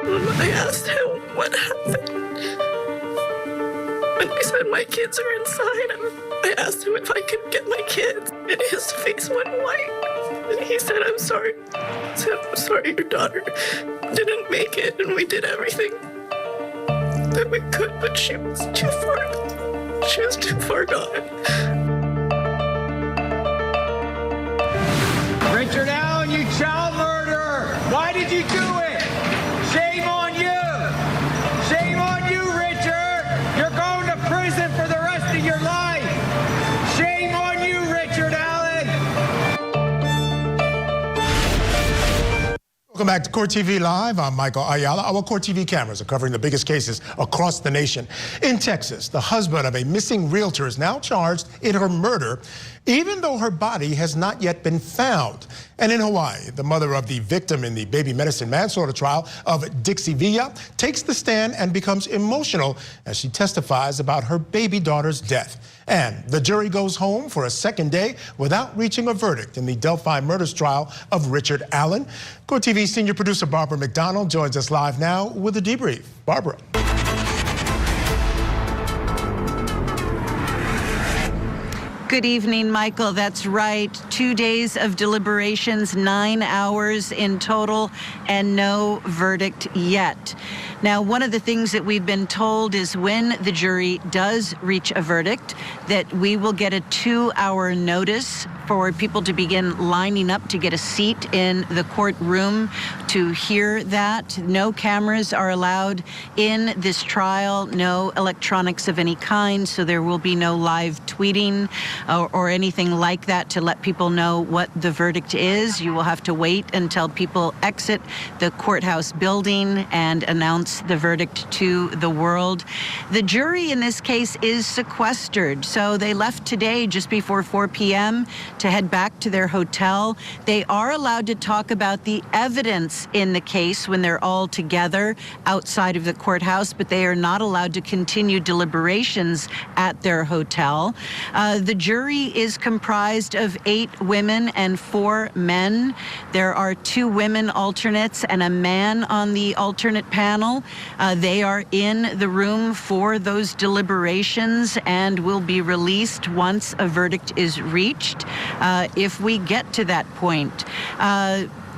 I asked him what happened. And he said, my kids are inside. I asked him if I could get my kids, and his face went white. And he said, I'm sorry. I said, I'm sorry your daughter didn't make it, and we did everything that we could, but she was too far. She was too far gone. Richard Allen, you child murderer! Why did you do it? Shame on you! Shame on you, Richard! You're going to prison for the rest of your life! Shame on you, Richard Allen! Welcome back to Court TV Live. I'm Michael Ayala. Our Court TV cameras are covering the biggest cases across the nation. In Texas, the husband of a missing realtor is now charged in her murder, even though her body has not yet been found. And in Hawaii, the mother of the victim in the baby medicine manslaughter trial of Dixie Villa takes the stand and becomes emotional as she testifies about her baby daughter's death. And the jury goes home for a second day without reaching a verdict in the Delphi murders trial of Richard Allen. Court TV senior producer Barbara McDonald joins us live now with a debrief. Barbara. Good evening, Michael. That's right. 2 days of deliberations, 9 hours in total, and no verdict yet. Now, one of the things that we've been told is when the jury does reach a verdict, that we will get a 2-hour notice for people to begin lining up to get a seat in the courtroom to hear that. No cameras are allowed in this trial, no electronics of any kind, so there will be no live tweeting or anything like that to let people know what the verdict is. You will have to wait until people exit the courthouse building and announce the verdict to the world. The jury in this case is sequestered, so they left today just before 4 p.m. to head back to their hotel. They are allowed to talk about the evidence in the case when they're all together outside of the courthouse, but they are not allowed to continue deliberations at their hotel. The jury is comprised of 8 women and 4 men. There are 2 women alternates and a man on the alternate panel. They are in the room for those deliberations and will be released once a verdict is reached, if we get to that point.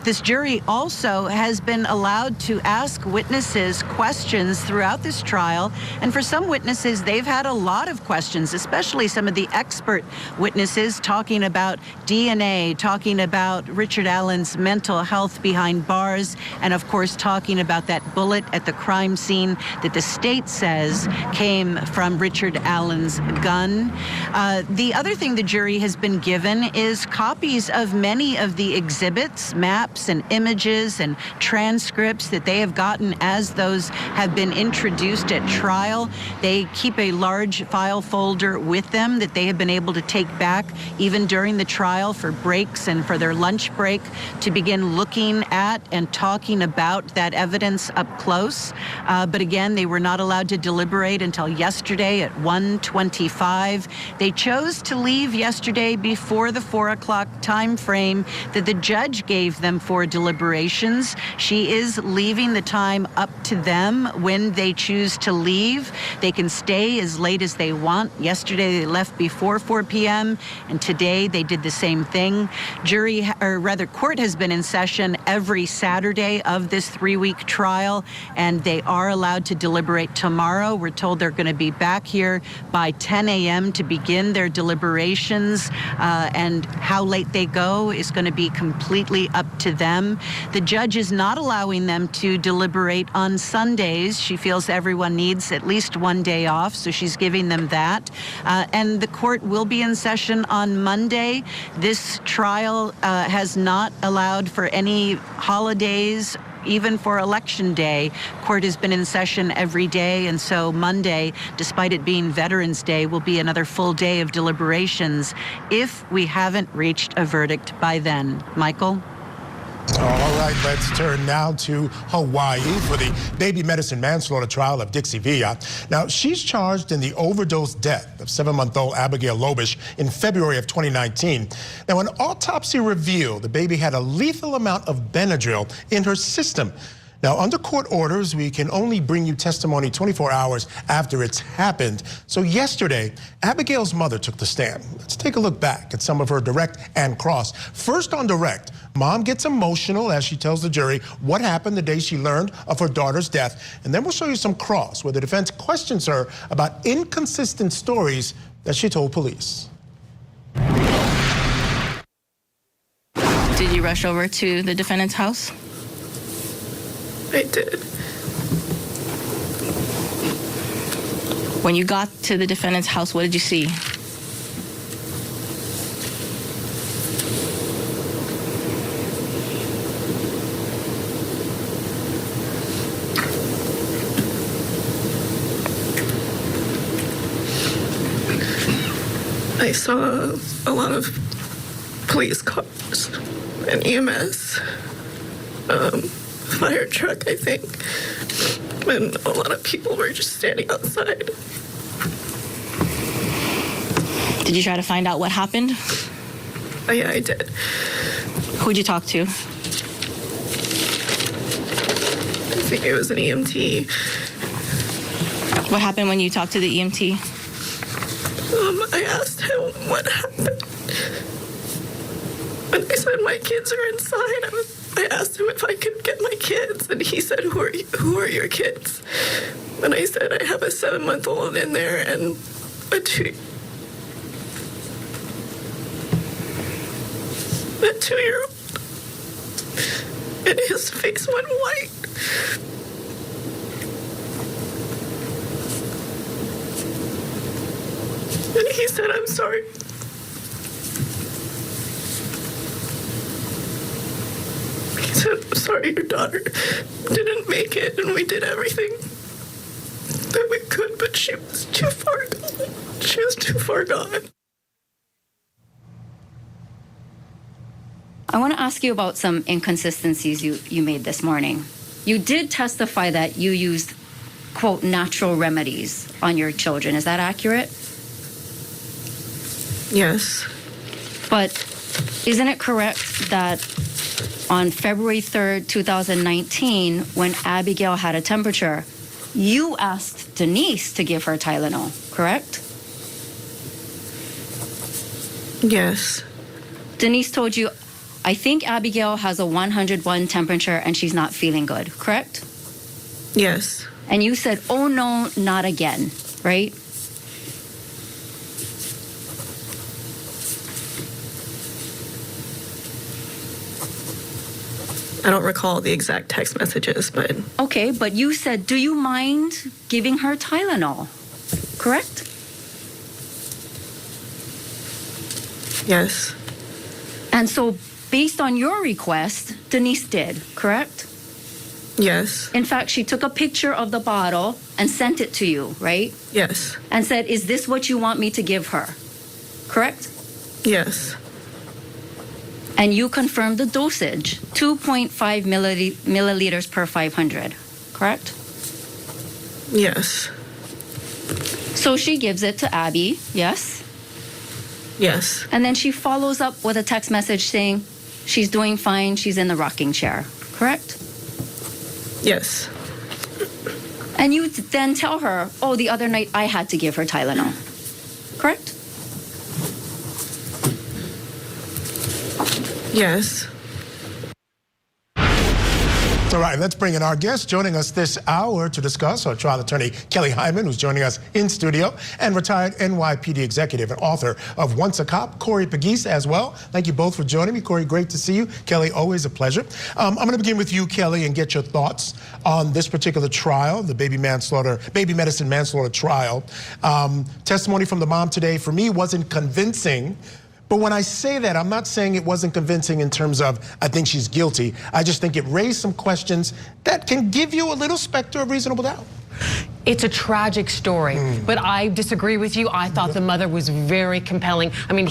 This jury also has been allowed to ask witnesses questions throughout this trial, and for some witnesses, they've had a lot of questions, especially some of the expert witnesses talking about DNA, talking about Richard Allen's mental health behind bars, and of course talking about that bullet at the crime scene that the state says came from Richard Allen's gun. The other thing the jury has been given is copies of many of the exhibits, maps, and images and transcripts that they have gotten as those have been introduced at trial. They keep a large file folder with them that they have been able to take back even during the trial for breaks and for their lunch break to begin looking at and talking about that evidence up close. But again, they were not allowed to deliberate until yesterday at 1:25. They chose to leave yesterday before the 4 o'clock time frame that the judge gave them for deliberations. She is leaving the time up to them when they choose to leave. They can stay as late as they want. Yesterday they left before 4 p.m. and today they did the same thing. Court has been in session every Saturday of this 3-week trial, and they are allowed to deliberate tomorrow. We're told they're going to be back here by 10 a.m. to begin their deliberations, and how late they go is going to be completely up to them. The judge is not allowing them to deliberate on Sundays. She feels everyone needs at least 1 day off, so she's giving them that. And the court will be in session on Monday. This trial has not allowed for any holidays, even for Election Day. Court has been in session every day, and so Monday, despite it being Veterans Day, will be another full day of deliberations if we haven't reached a verdict by then. Michael? All right, let's turn now to Hawaii for the baby medicine manslaughter trial of Dixie Villa. Now, she's charged in the overdose death of 7-month-old Abigail Lobish in February of 2019. Now, an autopsy revealed the baby had a lethal amount of Benadryl in her system. Now, under court orders, we can only bring you testimony 24 hours after it's happened. So yesterday, Abigail's mother took the stand. Let's take a look back at some of her direct and cross. First on direct, mom gets emotional as she tells the jury what happened the day she learned of her daughter's death. And then we'll show you some cross where the defense questions her about inconsistent stories that she told police. Did you rush over to the defendant's house? I did. When you got to the defendant's house, what did you see? I saw a lot of police cars, an EMS, fire truck, I think, and a lot of people were just standing outside. Did you try to find out what happened? Oh, yeah, I did. Who'd you talk to? I think it was an EMT. What happened when you talked to the EMT? I asked him what happened. And I said, my kids are inside. I asked him if I could get my kids, and he said, who are your kids? And I said, I have a 7-month-old in there and a 2-year-old. And his face went white. And he said, I'm sorry. He said, I'm sorry your daughter didn't make it, and we did everything that we could, but she was too far gone. She was too far gone. I want to ask you about some inconsistencies you made this morning. You did testify that you used, quote, natural remedies on your children. Is that accurate? Yes. But isn't it correct that on February 3rd, 2019, when Abigail had a temperature, you asked Denise to give her Tylenol, correct? Yes. Denise told you, I think Abigail has a 101 temperature and she's not feeling good, correct? Yes. And you said, oh no, not again, right? I don't recall the exact text messages, but... Okay, but you said, do you mind giving her Tylenol, correct? Yes. And so based on your request, Denise did, correct? Yes. In fact, she took a picture of the bottle and sent it to you, right? Yes. And said, is this what you want me to give her, correct? Yes. And you confirmed the dosage, 2.5 milliliters per 500, correct? Yes. So she gives it to Abby, yes? Yes. And then she follows up with a text message saying she's doing fine, she's in the rocking chair, correct? Yes. And you then tell her, oh, the other night I had to give her Tylenol, correct? Yes. All right, let's bring in our guest joining us this hour to discuss our trial attorney, Kelly Hyman, who's joining us in studio, and retired NYPD executive and author of Once a Cop, Corey Pegues as well. Thank you both for joining me. Corey, great to see you. Kelly, always a pleasure. I'm going to begin with you, Kelly, and get your thoughts on this particular trial, the baby medicine manslaughter trial. Testimony from the mom today, for me, wasn't convincing. But when I say that, I'm not saying it wasn't convincing in terms of I think she's guilty. I just think it raised some questions that can give you a little specter of reasonable doubt. It's a tragic story, but I disagree with you. I thought the mother was very compelling. I mean,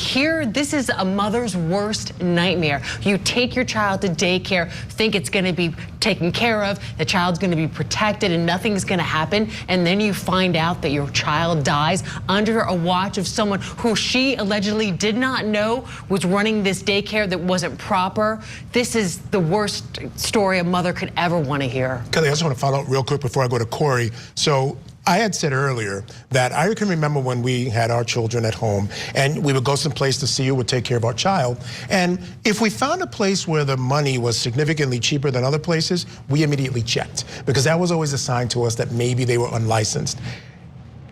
this is a mother's worst nightmare. You take your child to daycare, think it's going to be taken care of, the child's going to be protected and nothing's going to happen, and then you find out that your child dies under a watch of someone who she allegedly did not know was running this daycare that wasn't proper. This is the worst story a mother could ever want to hear. Kelly, I just want to follow up real quick before I go to Corey. So I had said earlier that I can remember when we had our children at home and we would go someplace to see who would take care of our child. And if we found a place where the money was significantly cheaper than other places, we immediately checked, because that was always a sign to us that maybe they were unlicensed.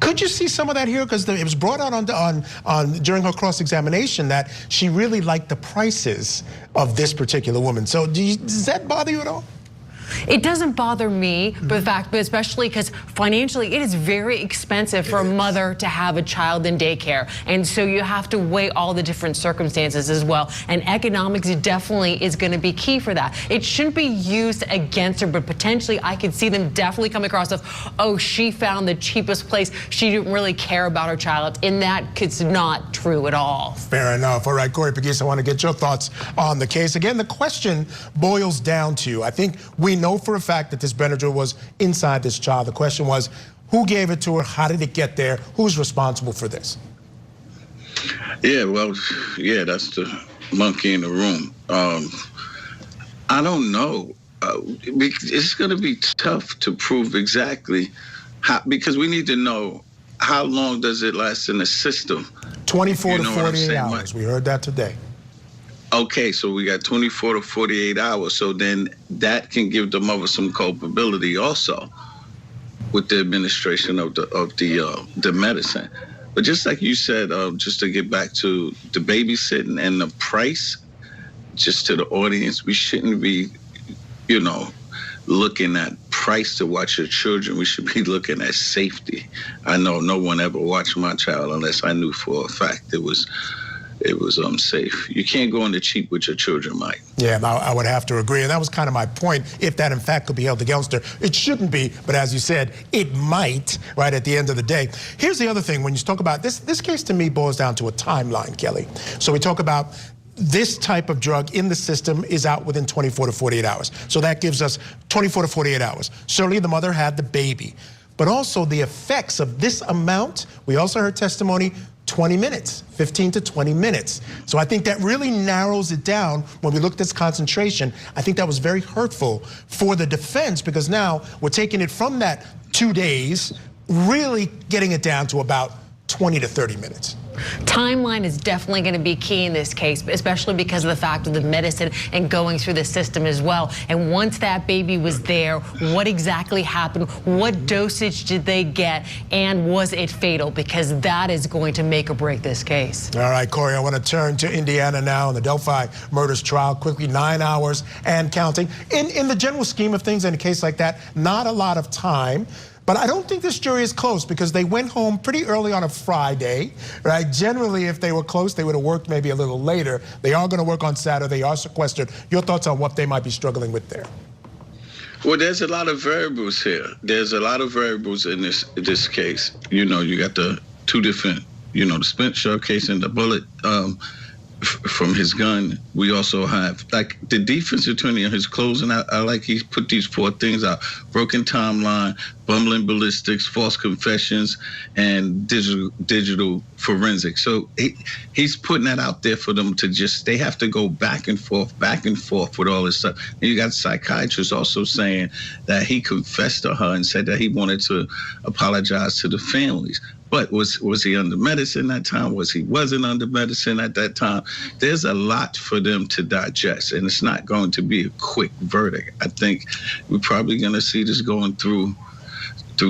Could you see some of that here? Because it was brought out during her cross-examination that she really liked the prices of this particular woman. So does that bother you at all? It doesn't bother me, but especially because financially it is very expensive for a mother to have a child in daycare. And so you have to weigh all the different circumstances as well. And economics definitely is going to be key for that. It shouldn't be used against her, but potentially I could see them definitely come across of, oh, she found the cheapest place. She didn't really care about her child. And that is not true at all. Fair enough. All right, Corey Pegues, I want to get your thoughts on the case. Again, the question boils down to, I think we know for a fact that this Benadryl was inside this child. The question was, who gave it to her? How did it get there? Who's responsible for this? Yeah, well, yeah, that's the monkey in the room. I don't know. It's going to be tough to prove exactly how, because we need to know how long does it last in the system. 24 to 48 hours. We heard that today. Okay, so we got 24 to 48 hours. So then that can give the mother some culpability also with the administration of the medicine. But just like you said, just to get back to the babysitting and the price, just to the audience, we shouldn't be, looking at price to watch your children. We should be looking at safety. I know no one ever watched my child unless I knew for a fact it was safe. You can't go on the cheap with your children, Mike. Yeah, I would have to agree. And that was kind of my point. If that, in fact, could be held against her, it shouldn't be. But as you said, it might, right, at the end of the day. Here's the other thing. When you talk about this case, to me, boils down to a timeline, Kelly. So we talk about this type of drug in the system is out within 24 to 48 hours. So that gives us 24 to 48 hours. Certainly the mother had the baby. But also the effects of this amount, we also heard testimony, 20 minutes, 15 to 20 minutes. So I think that really narrows it down when we look at this concentration. I think that was very hurtful for the defense, because now we're taking it from that 2 days, really getting it down to about 20 to 30 minutes. Timeline is definitely going to be key in this case, especially because of the fact of the medicine and going through the system as well. And once that baby was there, what exactly happened? What dosage did they get? And was it fatal? Because that is going to make or break this case. All right, Corey, I want to turn to Indiana now in the Delphi murders trial. Quickly, 9 hours and counting. In the general scheme of things, in a case like that, not a lot of time. But I don't think this jury is close, because they went home pretty early on a Friday, right? Generally, if they were close, they would have worked maybe a little later. They are going to work on Saturday. They are sequestered. Your thoughts on what they might be struggling with there? Well, there's a lot of variables here. There's a lot of variables in this case. You got the two different, the spent shell case and the bullet from his gun. We also have, like, the defense attorney in his closing, I like he put these 4 things out: broken timeline, bumbling ballistics, false confessions, and digital forensics. So he's putting that out there for them to they have to go back and forth with all this stuff. And you got psychiatrists also saying that he confessed to her and said that he wanted to apologize to the families. But was he under medicine that time? Wasn't under medicine at that time? There's a lot for them to digest, and it's not going to be a quick verdict. I think we're probably going to see this going through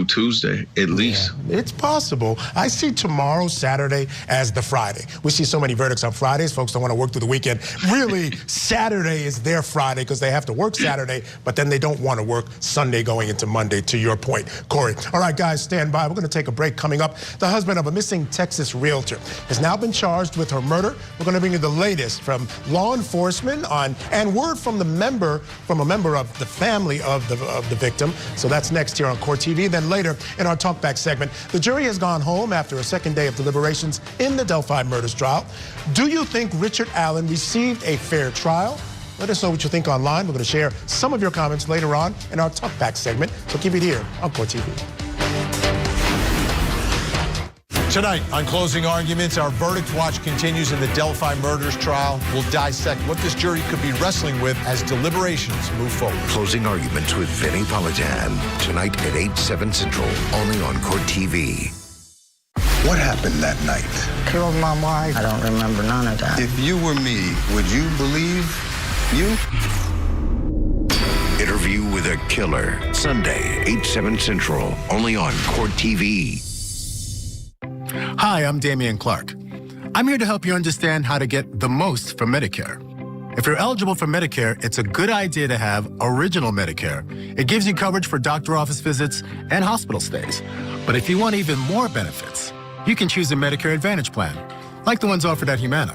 Tuesday, at least. Yeah, it's possible. I see tomorrow, Saturday, as the Friday. We see so many verdicts on Fridays. Folks don't want to work through the weekend. Really, Saturday is their Friday, because they have to work Saturday, but then they don't want to work Sunday going into Monday, to your point, Corey. All right, guys, stand by. We're going to take a break. Coming up, the husband of a missing Texas realtor has now been charged with her murder. We're going to bring you the latest from law enforcement and word from a member of the family of the victim. So that's next here on Court TV. then later in our talkback segment, the jury has gone home after a second day of deliberations in the Delphi murders trial. Do you think Richard Allen received a fair trial? Let us know what you think online. We're going to share some of your comments later on in our talkback segment. So keep it here on Court TV. Tonight on Closing Arguments, our verdict watch continues in the Delphi murders trial. We'll dissect what this jury could be wrestling with as deliberations move forward. Closing Arguments with Vinny Politan. Tonight at 8/7 Central, only on Court TV. What happened that night? Killed my wife. I don't remember none of that. If you were me, would you believe you? Interview with a Killer. Sunday, 8/7 Central, only on Court TV. Hi, I'm Damian Clark. I'm here to help you understand how to get the most from Medicare. If you're eligible for Medicare, it's a good idea to have Original Medicare. It gives you coverage for doctor office visits and hospital stays. But if you want even more benefits, you can choose a Medicare Advantage plan, like the ones offered at Humana.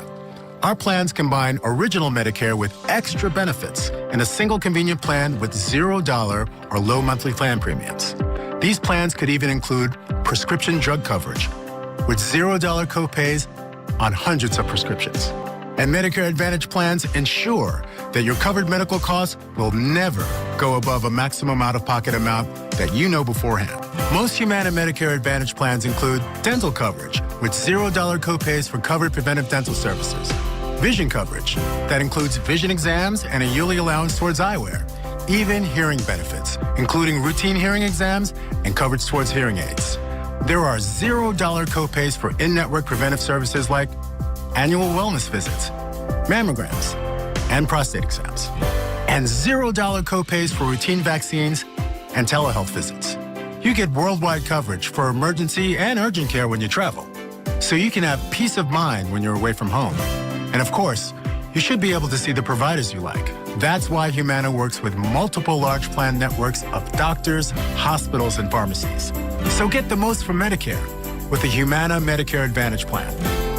Our plans combine Original Medicare with extra benefits in a single convenient plan with $0 or low monthly plan premiums. These plans could even include prescription drug coverage with $0 copays on hundreds of prescriptions. And Medicare Advantage plans ensure that your covered medical costs will never go above a maximum out-of-pocket amount that you know beforehand. Most Humana Medicare Advantage plans include dental coverage with $0 copays for covered preventive dental services, vision coverage that includes vision exams and a yearly allowance towards eyewear, even hearing benefits, including routine hearing exams and coverage towards hearing aids. There are $0 copays for in-network preventive services like annual wellness visits, mammograms, and prostate exams, and $0 copays for routine vaccines and telehealth visits. You get worldwide coverage for emergency and urgent care when you travel, so you can have peace of mind when you're away from home. And of course, you should be able to see the providers you like. That's why Humana works with multiple large plan networks of doctors, hospitals, and pharmacies. So get the most from Medicare with the Humana Medicare Advantage plan.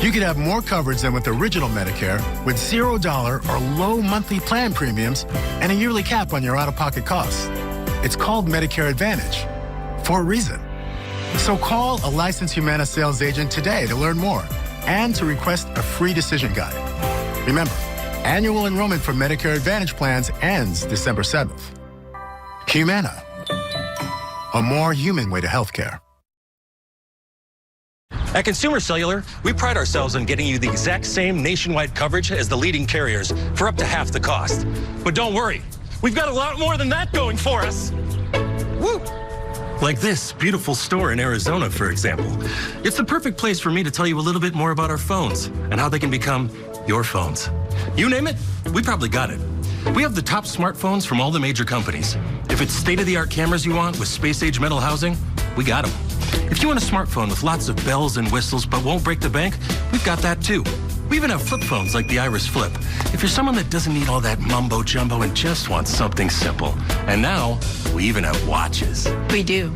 You could have more coverage than with Original Medicare with $0 or low monthly plan premiums and a yearly cap on your out-of-pocket costs. It's called Medicare Advantage for a reason. So call a licensed Humana sales agent today to learn more and to request a free decision guide. Remember, annual enrollment for Medicare Advantage plans ends December 7th. Humana, a more human way to healthcare. At Consumer Cellular, we pride ourselves on getting you the exact same nationwide coverage as the leading carriers for up to half the cost. But don't worry, we've got a lot more than that going for us. Woo! Like this beautiful store in Arizona, for example. It's the perfect place for me to tell you a little bit more about our phones and how they can become your phones. You name it, we probably got it. We have the top smartphones from all the major companies. If it's state-of-the-art cameras you want with space-age metal housing, we got them. If you want a smartphone with lots of bells and whistles but won't break the bank, we've got that too. We even have flip phones like the Iris Flip. If you're someone that doesn't need all that mumbo-jumbo and just wants something simple. And now, we even have watches. We do.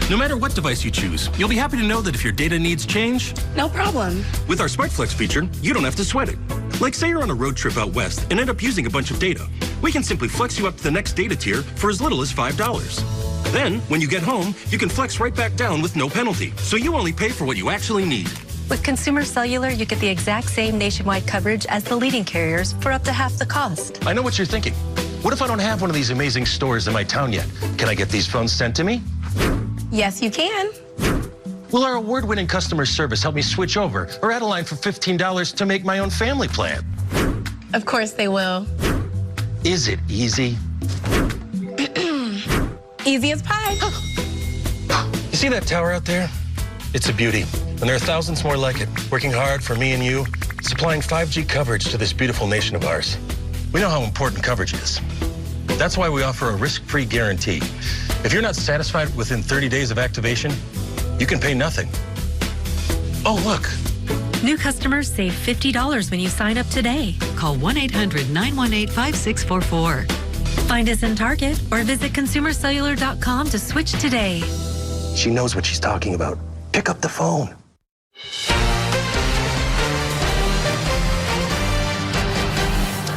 No matter what device you choose, you'll be happy to know that if your data needs change, No problem. with our Smart Flex feature, you don't have to sweat it. Like say you're on a road trip out west and end up using a bunch of data. We can simply flex you up to the next data tier for as little as $5. Then, when you get home, you can flex right back down with no penalty. So you only pay for what you actually need. With Consumer Cellular, you get the exact same nationwide coverage as the leading carriers for up to half the cost. I know what you're thinking. What if I don't have one of these amazing stores in my town yet? Can I get these phones sent to me? Yes, you can. Will our award-winning customer service help me switch over or add a line for $15 to make my own family plan? Of course they will. Is it easy? Easy as pie. You see that tower out there? It's a beauty. And there are thousands more like it, working hard for me and you, supplying 5G coverage to this beautiful nation of ours. We know how important coverage is. That's why we offer a risk-free guarantee. If you're not satisfied within 30 days of activation, you can pay nothing. Oh, look. New customers save $50 when you sign up today. Call 1-800-918-5644. Find us in Target or visit consumercellular.com to switch today. She knows what she's talking about. Pick up the phone.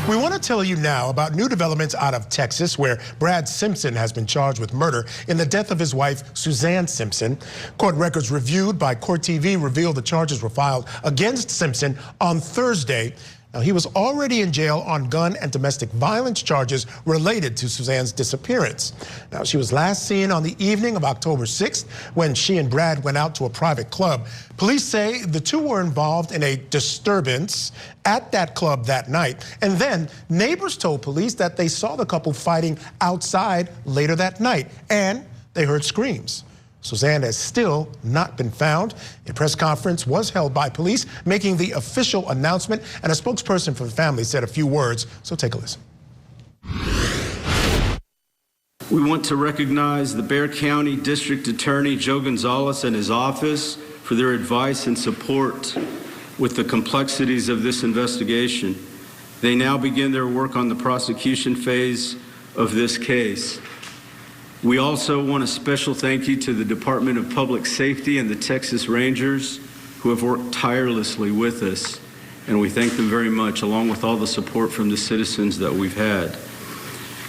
We want to tell you now about new developments out of Texas, where Brad Simpson has been charged with murder in the death of his wife, Suzanne Simpson. Court records reviewed by Court TV revealed the charges were filed against Simpson on Thursday. Now, he was already in jail on gun and domestic violence charges related to Suzanne's disappearance. Now, she was last seen on the evening of October 6th when she and Brad went out to a private club. Police say the two were involved in a disturbance at that club that night. And then neighbors told police that they saw the couple fighting outside later that night, and they heard screams. Suzanne has still not been found. A press conference was held by police, making the official announcement, and a spokesperson for the family said a few words, so take a listen. We want to recognize the Bexar County District Attorney Joe Gonzalez and his office for their advice and support with the complexities of this investigation. They now begin their work on the prosecution phase of this case. We also want a special thank you to the Department of Public Safety and the Texas Rangers, who have worked tirelessly with us, and we thank them very much, along with all the support from the citizens that we've had.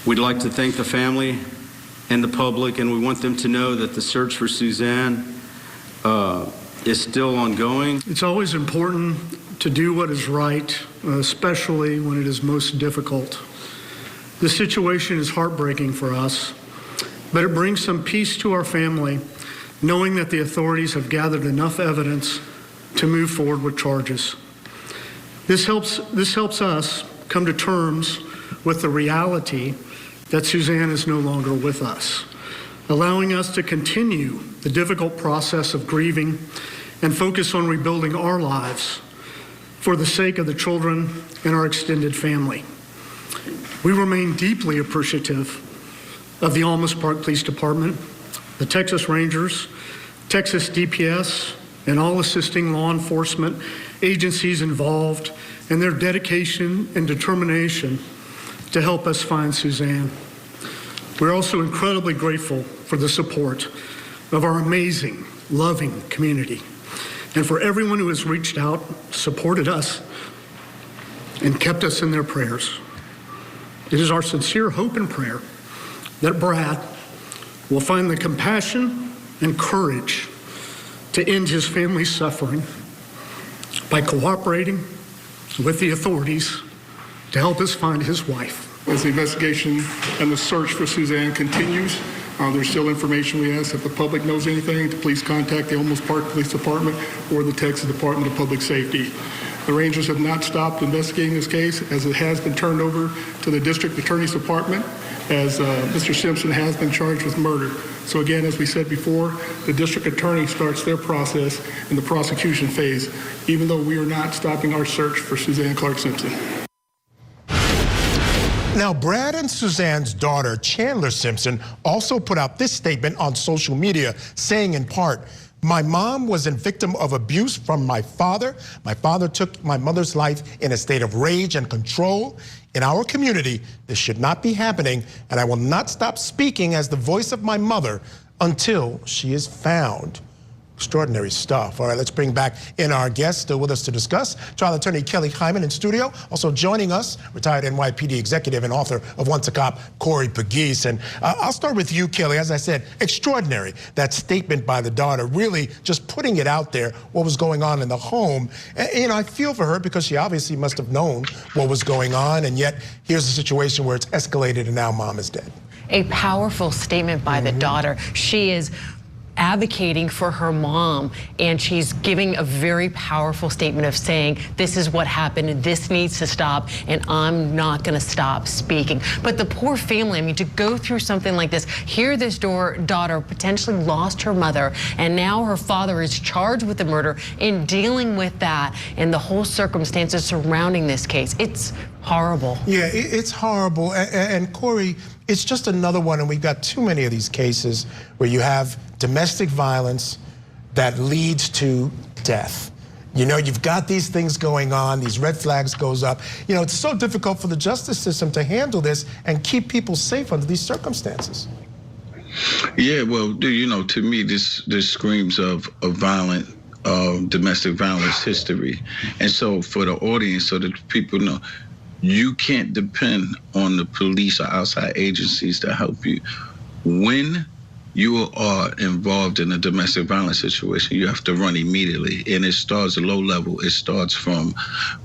We'd like to thank the family and the public, and we want them to know that the search for Suzanne is still ongoing. It's always important to do what is right, especially when it is most difficult. The situation is heartbreaking for us, but it brings some peace to our family, knowing that the authorities have gathered enough evidence to move forward with charges. This helps us come to terms with the reality that Suzanne is no longer with us, allowing us to continue the difficult process of grieving and focus on rebuilding our lives for the sake of the children and our extended family. We remain deeply appreciative of the Almus Park Police Department, the Texas Rangers, Texas DPS, and all assisting law enforcement agencies involved, and their dedication and determination to help us find Suzanne. We're also incredibly grateful for the support of our amazing, loving community, and for everyone who has reached out, supported us, and kept us in their prayers. It is our sincere hope and prayer that Brad will find the compassion and courage to end his family's suffering by cooperating with the authorities to help us find his wife. As the investigation and the search for Suzanne continues, there's still information we ask. If the public knows anything, to please contact the Almus Park Police Department or the Texas Department of Public Safety. The Rangers have not stopped investigating this case, as it has been turned over to the District Attorney's Department, as Mr. Simpson has been charged with murder. So again, as we said before, the District Attorney starts their process in the prosecution phase, even though we are not stopping our search for Suzanne Clark Simpson. Now, Brad and Suzanne's daughter, Chandler Simpson, also put out this statement on social media, saying in part, "My mom was a victim of abuse from my father. My father took my mother's life in a state of rage and control. In our community, this should not be happening, and I will not stop speaking as the voice of my mother until she is found." Extraordinary stuff. All right, let's bring back in our guest still with us to discuss. Trial attorney Kelly Hyman in studio. Also joining us, retired NYPD executive and author of Once a Cop, Corey Pegues. And I'll start with you, Kelly. As I said, extraordinary, that statement by the daughter, really just putting it out there, what was going on in the home. And I feel for her because she obviously must have known what was going on, and yet here's a situation where it's escalated and now mom is dead. A powerful statement by the daughter. She is advocating for her mom, and she's giving a very powerful statement of saying, this is what happened and this needs to stop, and I'm not gonna stop speaking. But the poor family, I mean, to go through something like this, here this daughter potentially lost her mother, and now her father is charged with the murder, in dealing with that and the whole circumstances surrounding this case. It's horrible. Yeah, it's horrible. And Corey, it's just another one, and we've got too many of these cases where you have domestic violence that leads to death. You know, you've got these things going on, these red flags goes up. You know, it's so difficult for the justice system to handle this and keep people safe under these circumstances. Yeah, well, you know, to me, this screams of violent domestic violence history. And so for the audience, so that people know, You can't depend on the police or outside agencies to help you. When you are involved in a domestic violence situation, you have to run immediately. And it starts low level. It starts from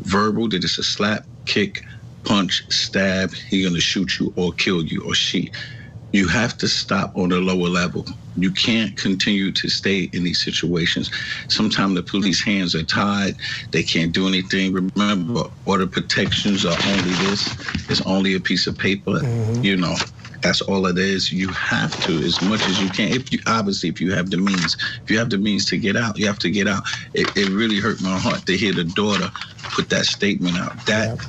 verbal, that it's a slap, kick, punch, stab, he's gonna shoot you or kill you or she. You have to stop on a lower level. You can't continue to stay in these situations. Sometimes the police hands are tied. They can't do anything. Remember, order protections are only this. It's only a piece of paper. You know, that's all it is. You have to, as much as you can. If you have the means to get out, you have to get out. It really hurt my heart to hear the daughter put that statement out. That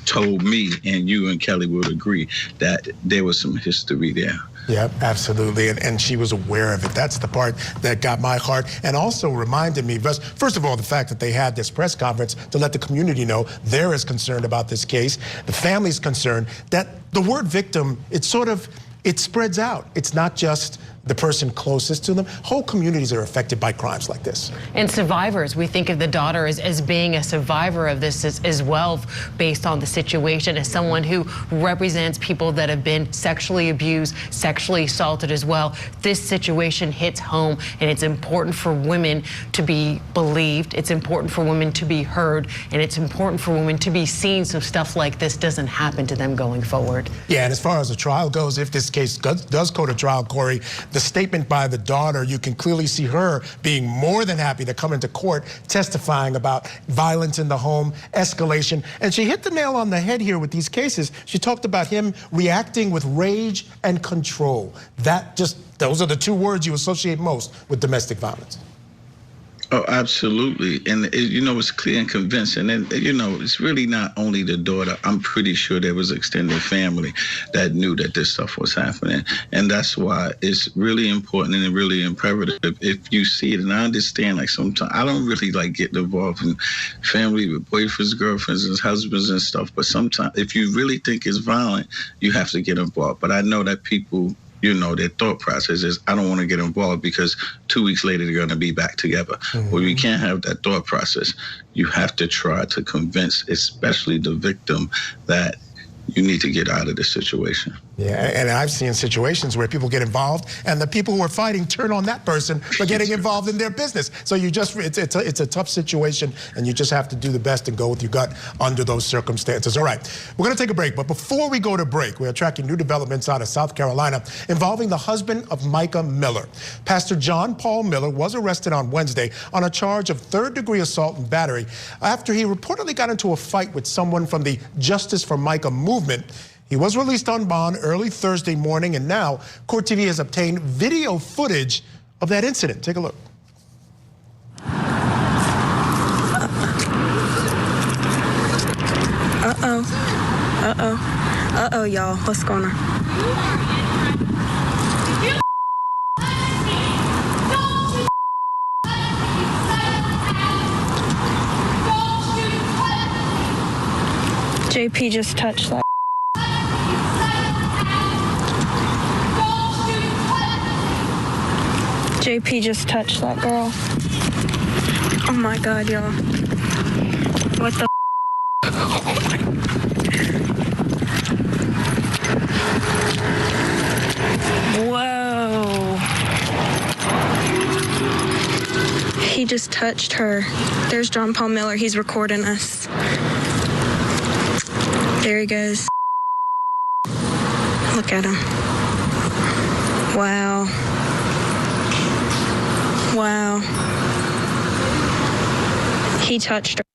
told me, and you and Kelly would agree, that there was some history there. Yeah, absolutely, and she was aware of it. That's the part that got my heart, and also reminded me, first of all, the fact that they had this press conference to let the community know they're as concerned about this case, the family's concerned, that the word victim, it spreads out. It's not just the person closest to them. Whole communities are affected by crimes like this. And survivors, we think of the daughter as being a survivor of this as well, based on the situation, as someone who represents people that have been sexually abused, sexually assaulted as well. This situation hits home, and it's important for women to be believed. It's important for women to be heard, and it's important for women to be seen so stuff like this doesn't happen to them going forward. Yeah, and as far as the trial goes, if this case does go to trial, Corey, the statement by the daughter, you can clearly see her being more than happy to come into court testifying about violence in the home, escalation. And she hit the nail on the head here with these cases. She talked about him reacting with rage and control. Those are the two words you associate most with domestic violence. Oh, absolutely. And, it's clear and convincing. And, it's really not only the daughter. I'm pretty sure there was extended family that knew that this stuff was happening. And that's why it's really important and really imperative if you see it. And I understand, sometimes I don't really get involved in family with boyfriends, girlfriends, and husbands and stuff. But sometimes if you really think it's violent, you have to get involved. But I know that people, their thought process is, I don't want to get involved because 2 weeks later they're going to be back together. Well, you can't have that thought process. You have to try to convince, especially the victim, that you need to get out of this situation. Yeah, and I've seen situations where people get involved and the people who are fighting turn on that person for getting involved in their business. So it's a tough situation, and you just have to do the best and go with your gut under those circumstances. All right, we're going to take a break, but before we go to break, we're tracking new developments out of South Carolina involving the husband of Micah Miller. Pastor John Paul Miller was arrested on Wednesday on a charge of third-degree assault and battery after he reportedly got into a fight with someone from the Justice for Micah movement. He was released on bond early Thursday morning, and now Court TV has obtained video footage of that incident. Take a look. Uh-oh, y'all. What's going on? JP just touched that. JP just touched that girl. Oh my God, y'all. What the? Whoa. He just touched her. There's John Paul Miller. He's recording us. There he goes. Look at him. Wow. Wow. He touched her.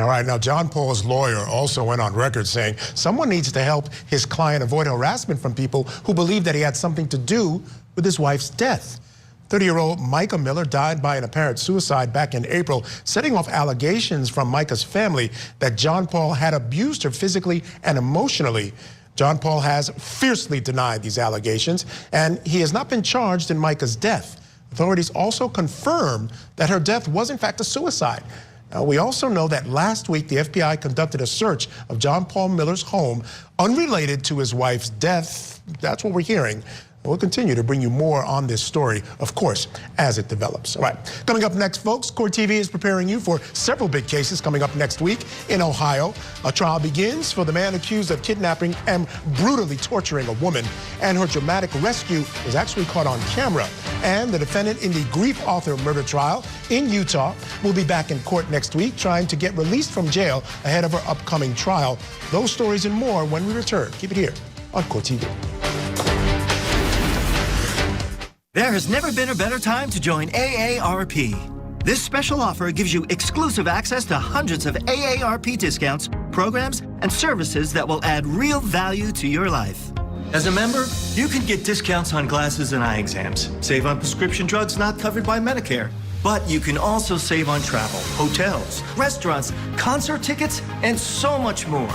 All right, now John Paul's lawyer also went on record saying someone needs to help his client avoid harassment from people who believe that he had something to do with his wife's death. 30-year-old Micah Miller died by an apparent suicide back in April, setting off allegations from Micah's family that John Paul had abused her physically and emotionally. John Paul has fiercely denied these allegations, and he has not been charged in Micah's death. Authorities also confirmed that her death was in fact a suicide. Now, we also know that last week the FBI conducted a search of John Paul Miller's home unrelated to his wife's death. That's what we're hearing. We'll continue to bring you more on this story, of course, as it develops. All right, coming up next, folks, Court TV is preparing you for several big cases coming up next week in Ohio. A trial begins for the man accused of kidnapping and brutally torturing a woman, and her dramatic rescue was actually caught on camera. And the defendant in the grief author murder trial in Utah will be back in court next week trying to get released from jail ahead of her upcoming trial. Those stories and more when we return. Keep it here on Court TV. There has never been a better time to join AARP. This special offer gives you exclusive access to hundreds of AARP discounts, programs, and services that will add real value to your life. As a member, you can get discounts on glasses and eye exams, save on prescription drugs not covered by Medicare. But you can also save on travel, hotels, restaurants, concert tickets, and so much more.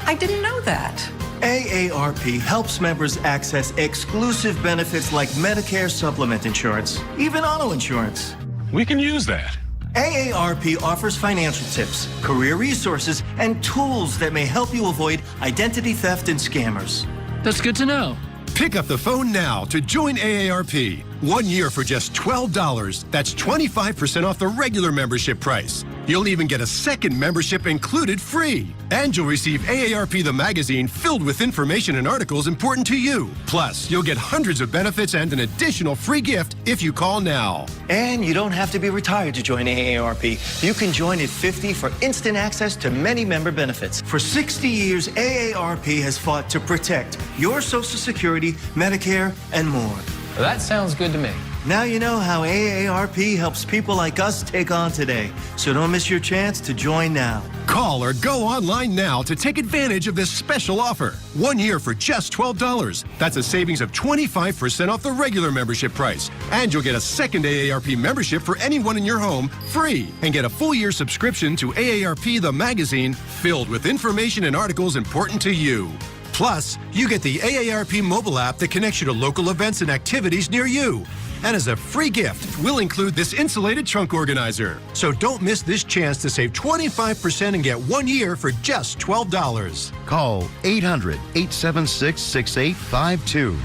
I didn't know that. AARP helps members access exclusive benefits like Medicare supplement insurance, even auto insurance. We can use that. AARP offers financial tips, career resources, and tools that may help you avoid identity theft and scammers. That's good to know. Pick up the phone now to join AARP. 1 year for just $12. That's 25% off the regular membership price. You'll even get a second membership included free. And you'll receive AARP the magazine filled with information and articles important to you. Plus, you'll get hundreds of benefits and an additional free gift if you call now. And you don't have to be retired to join AARP. You can join at 50 for instant access to many member benefits. For 60 years, AARP has fought to protect your Social Security, Medicare, and more. That sounds good to me. Now you know how AARP helps people like us take on today. So don't miss your chance to join now. Call or go online now to take advantage of this special offer. 1 year for just $12. That's a savings of 25% off the regular membership price. And you'll get a second AARP membership for anyone in your home free. And get a full year subscription to AARP the magazine filled with information and articles important to you. Plus, you get the AARP mobile app that connects you to local events and activities near you. And as a free gift, we'll include this insulated trunk organizer. So don't miss this chance to save 25% and get 1 year for just $12. Call 800-876-6852.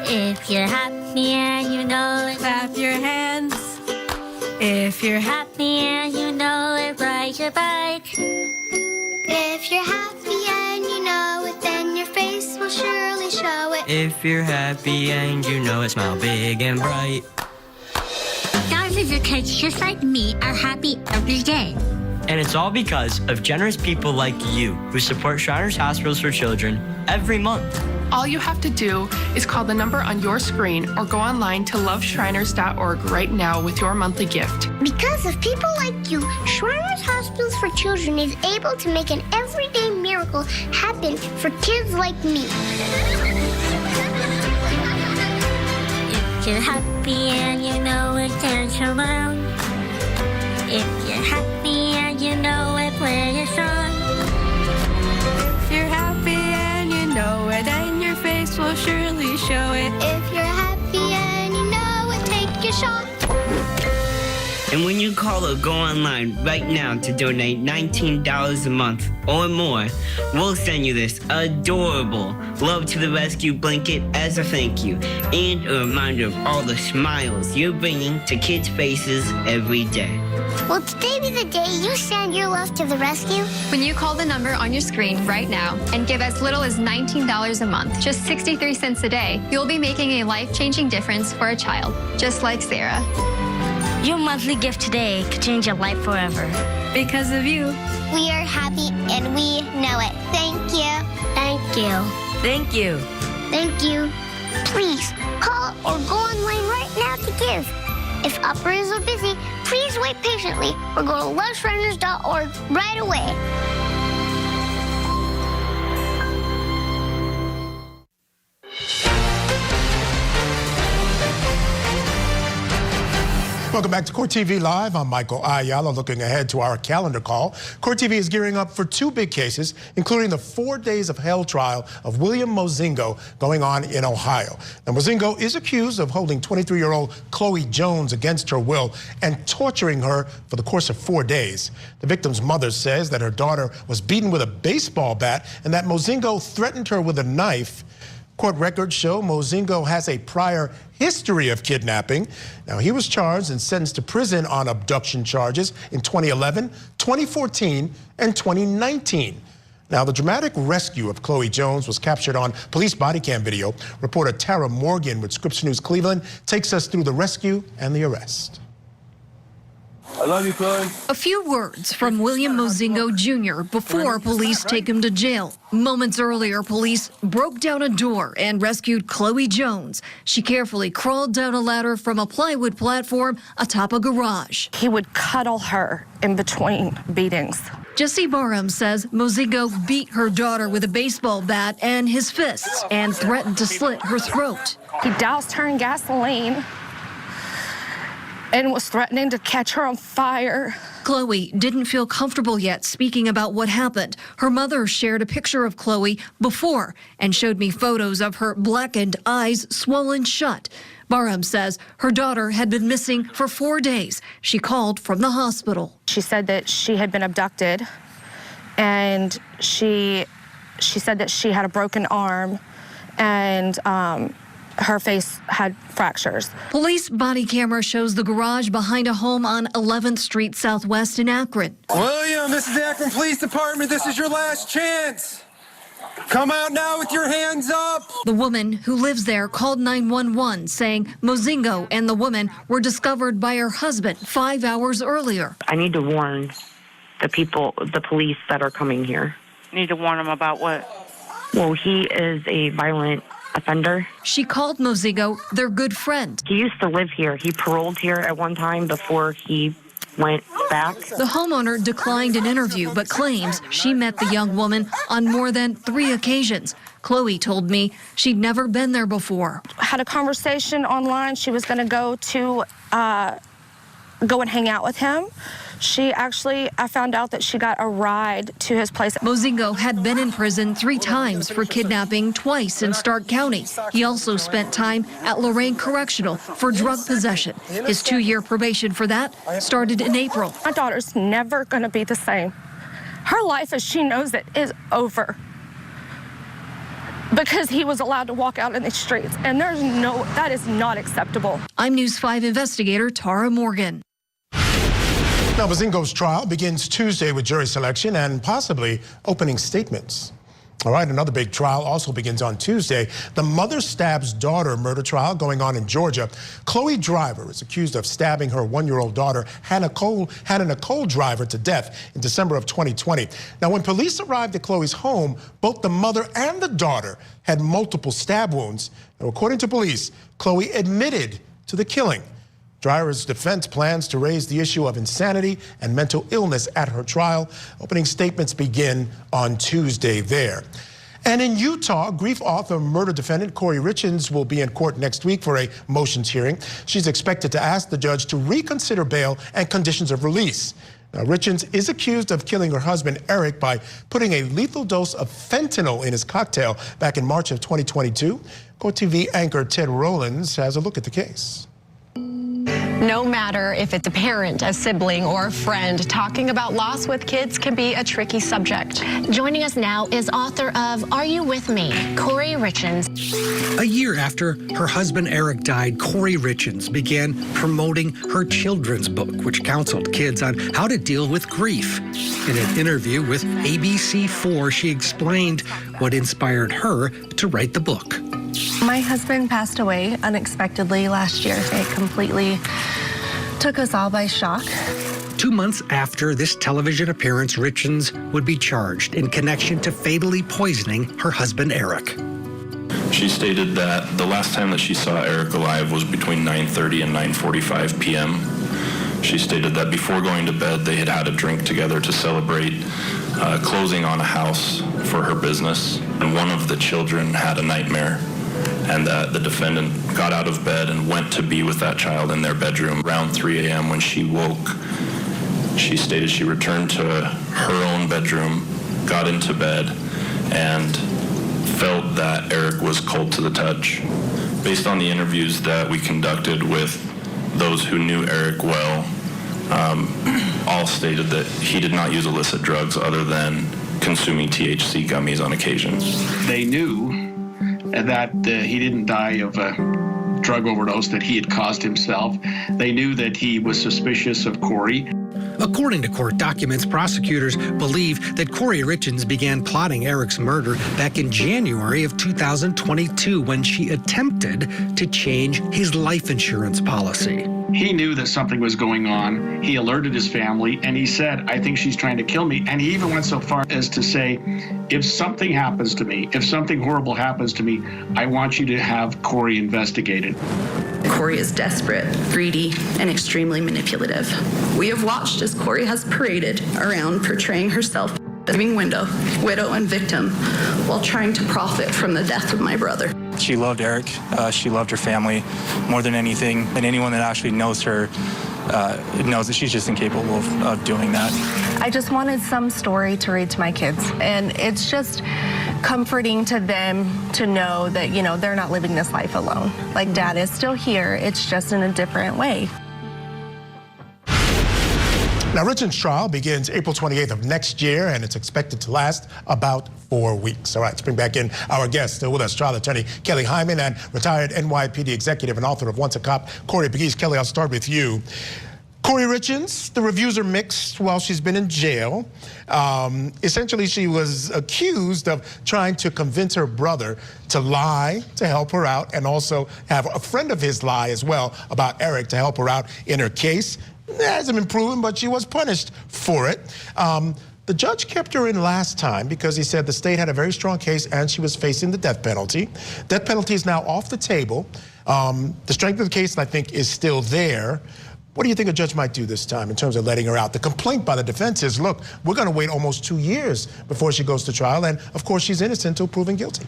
If you're happy and you know it, clap your hands. If you're happy and you know it, ride your bike. If you're happy and you know it, then your face will surely show it. If you're happy and you know it, smile big and bright. Thousands of kids just like me are happy every day. And it's all because of generous people like you who support Shriners Hospitals for Children every month. All you have to do is call the number on your screen or go online to loveshriners.org right now with your monthly gift. Because of people like you, Shriners Hospitals for Children is able to make an everyday miracle happen for kids like me. If you're happy and you know it, dance around. If you're happy and you know it, play a song. If you're happy and you know it, and your face will surely show it. If you're happy and you know it, take your shot. And when you call or go online right now to donate $19 a month or more, we'll send you this adorable Love to the Rescue blanket as a thank you and a reminder of all the smiles you're bringing to kids' faces every day. Will today be the day you send your love to the rescue? When you call the number on your screen right now and give as little as $19 a month, just 63 cents a day, you'll be making a life-changing difference for a child, just like Sarah. Your monthly gift today could change your life forever. Because of you. We are happy and we know it. Thank you. Thank you. Thank you. Thank you. Please call or go online right now to give. If operators are busy, please wait patiently or go to loveshriners.org right away. Welcome back to Court TV Live. I'm Michael Ayala, looking ahead to our calendar call. Court TV is gearing up for two big cases, including the 4 days of hell trial of William Mozingo going on in Ohio. Now, Mozingo is accused of holding 23-year-old Chloe Jones against her will and torturing her for the course of 4 days. The victim's mother says that her daughter was beaten with a baseball bat and that Mozingo threatened her with a knife. Court records show Mozingo has a prior history of kidnapping. Now, he was charged and sentenced to prison on abduction charges in 2011, 2014, and 2019. Now, the dramatic rescue of Chloe Jones was captured on police body cam video. Reporter Tara Morgan with Scripps News Cleveland takes us through the rescue and the arrest. I love you, Chloe. A few words from William Mozingo Jr. before police take him to jail. Moments earlier, police broke down a door and rescued Chloe Jones. She carefully crawled down a ladder from a plywood platform atop a garage. He would cuddle her in between beatings. Jesse Barham says Mozingo beat her daughter with a baseball bat and his fists and threatened to slit her throat. He doused her in gasoline and was threatening to catch her on fire. Chloe didn't feel comfortable yet speaking about what happened. Her mother shared a picture of Chloe before and showed me photos of her blackened eyes swollen shut. Barham says her daughter had been missing for 4 days. She called from the hospital. She said that she had been abducted, and she said that she had a broken arm, and her face had fractures. Police body camera shows the garage behind a home on 11th Street Southwest in Akron. William, this is the Akron Police Department. This is your last chance. Come out now with your hands up. The woman who lives there called 911 saying Mozingo and the woman were discovered by her husband 5 hours earlier. I need to warn the police that are coming here. Need to warn them about what? Well, he is a violent offender. She called Mozingo their good friend. He used to live here. He paroled here at one time before he went back. The homeowner declined an interview but claims she met the young woman on more than 3 occasions. Chloe told me she'd never been there before. Had a conversation online. She was going to go and hang out with him. I found out that she got a ride to his place. Mozingo had been in prison 3 times for kidnapping, twice in Stark County. He also spent time at Lorain Correctional for drug possession. His 2-year probation for that started in April. My daughter's never going to be the same. Her life as she knows it is over because he was allowed to walk out in the streets, and that is not acceptable. I'm News 5 investigator Tara Morgan. Now, Mozingo's trial begins Tuesday with jury selection and possibly opening statements. All right, another big trial also begins on Tuesday. The mother stabs daughter murder trial going on in Georgia. Chloe Driver is accused of stabbing her 1-year-old daughter, Hannah Nicole Driver, to death in December of 2020. Now, when police arrived at Chloe's home, both the mother and the daughter had multiple stab wounds. Now, according to police, Chloe admitted to the killing. Driver's defense plans to raise the issue of insanity and mental illness at her trial. Opening statements begin on Tuesday there. And in Utah, grief author murder defendant Corey Richens will be in court next week for a motions hearing. She's expected to ask the judge to reconsider bail and conditions of release. Now, Richens is accused of killing her husband, Eric, by putting a lethal dose of fentanyl in his cocktail back in March of 2022. Court TV anchor Ted Rowlands has a look at the case. No matter if it's a parent, a sibling, or a friend, talking about loss with kids can be a tricky subject. Joining us now is author of Are You With Me, Corey Richens. A year after her husband Eric died, Corey Richens began promoting her children's book, which counseled kids on how to deal with grief. In an interview with ABC4, she explained what inspired her to write the book. My husband passed away unexpectedly last year. It completely took us all by shock. 2 months after this television appearance, Richens would be charged in connection to fatally poisoning her husband, Eric. She stated that the last time that she saw Eric alive was between 9:30 and 9:45 p.m. She stated that before going to bed, they had had a drink together to celebrate closing on a house for her business, and one of the children had a nightmare and that the defendant got out of bed and went to be with that child in their bedroom. Around 3 a.m. when she woke, she stated she returned to her own bedroom, got into bed, and felt that Eric was cold to the touch. Based on the interviews that we conducted with those who knew Eric well, all stated that he did not use illicit drugs other than consuming THC gummies on occasion. They knew that he didn't die of a drug overdose that he had caused himself. They knew that he was suspicious of Corey. According to court documents, prosecutors believe that Corey Richins began plotting Eric's murder back in January of 2022 when she attempted to change his life insurance policy. He knew that something was going on. He alerted his family, and he said, I think she's trying to kill me. And he even went so far as to say, if something happens to me, if something horrible happens to me, I want you to have Corey investigated. Corey is desperate, greedy, and extremely manipulative. We have watched as Corey has paraded around portraying herself as being widow, and victim while trying to profit from the death of my brother. She loved Eric. She loved her family more than anything. And anyone that actually knows her knows that she's just incapable of doing that. I just wanted some story to read to my kids. And it's just comforting to them to know that, you know, they're not living this life alone. Like, Dad is still here. It's just in a different way. Now, Richard's trial begins April 28th of next year, and it's expected to last about 4 weeks. All right, let's bring back in our guest. Still with us, trial attorney Kelly Hyman and retired NYPD executive and author of Once a Cop, Corey Pegues. Kelly, I'll start with you. Corey Richins, the reviews are mixed while she's been in jail. Essentially, she was accused of trying to convince her brother to lie to help her out, and also have a friend of his lie as well about Eric to help her out in her case. It hasn't been proven, but she was punished for it. The judge kept her in last time because he said the state had a very strong case and she was facing the death penalty. Death penalty is now off the table. The strength of the case, I think, is still there. What do you think a judge might do this time in terms of letting her out? The complaint by the defense is, look, we're going to wait almost 2 years before she goes to trial, and of course she's innocent until proven guilty.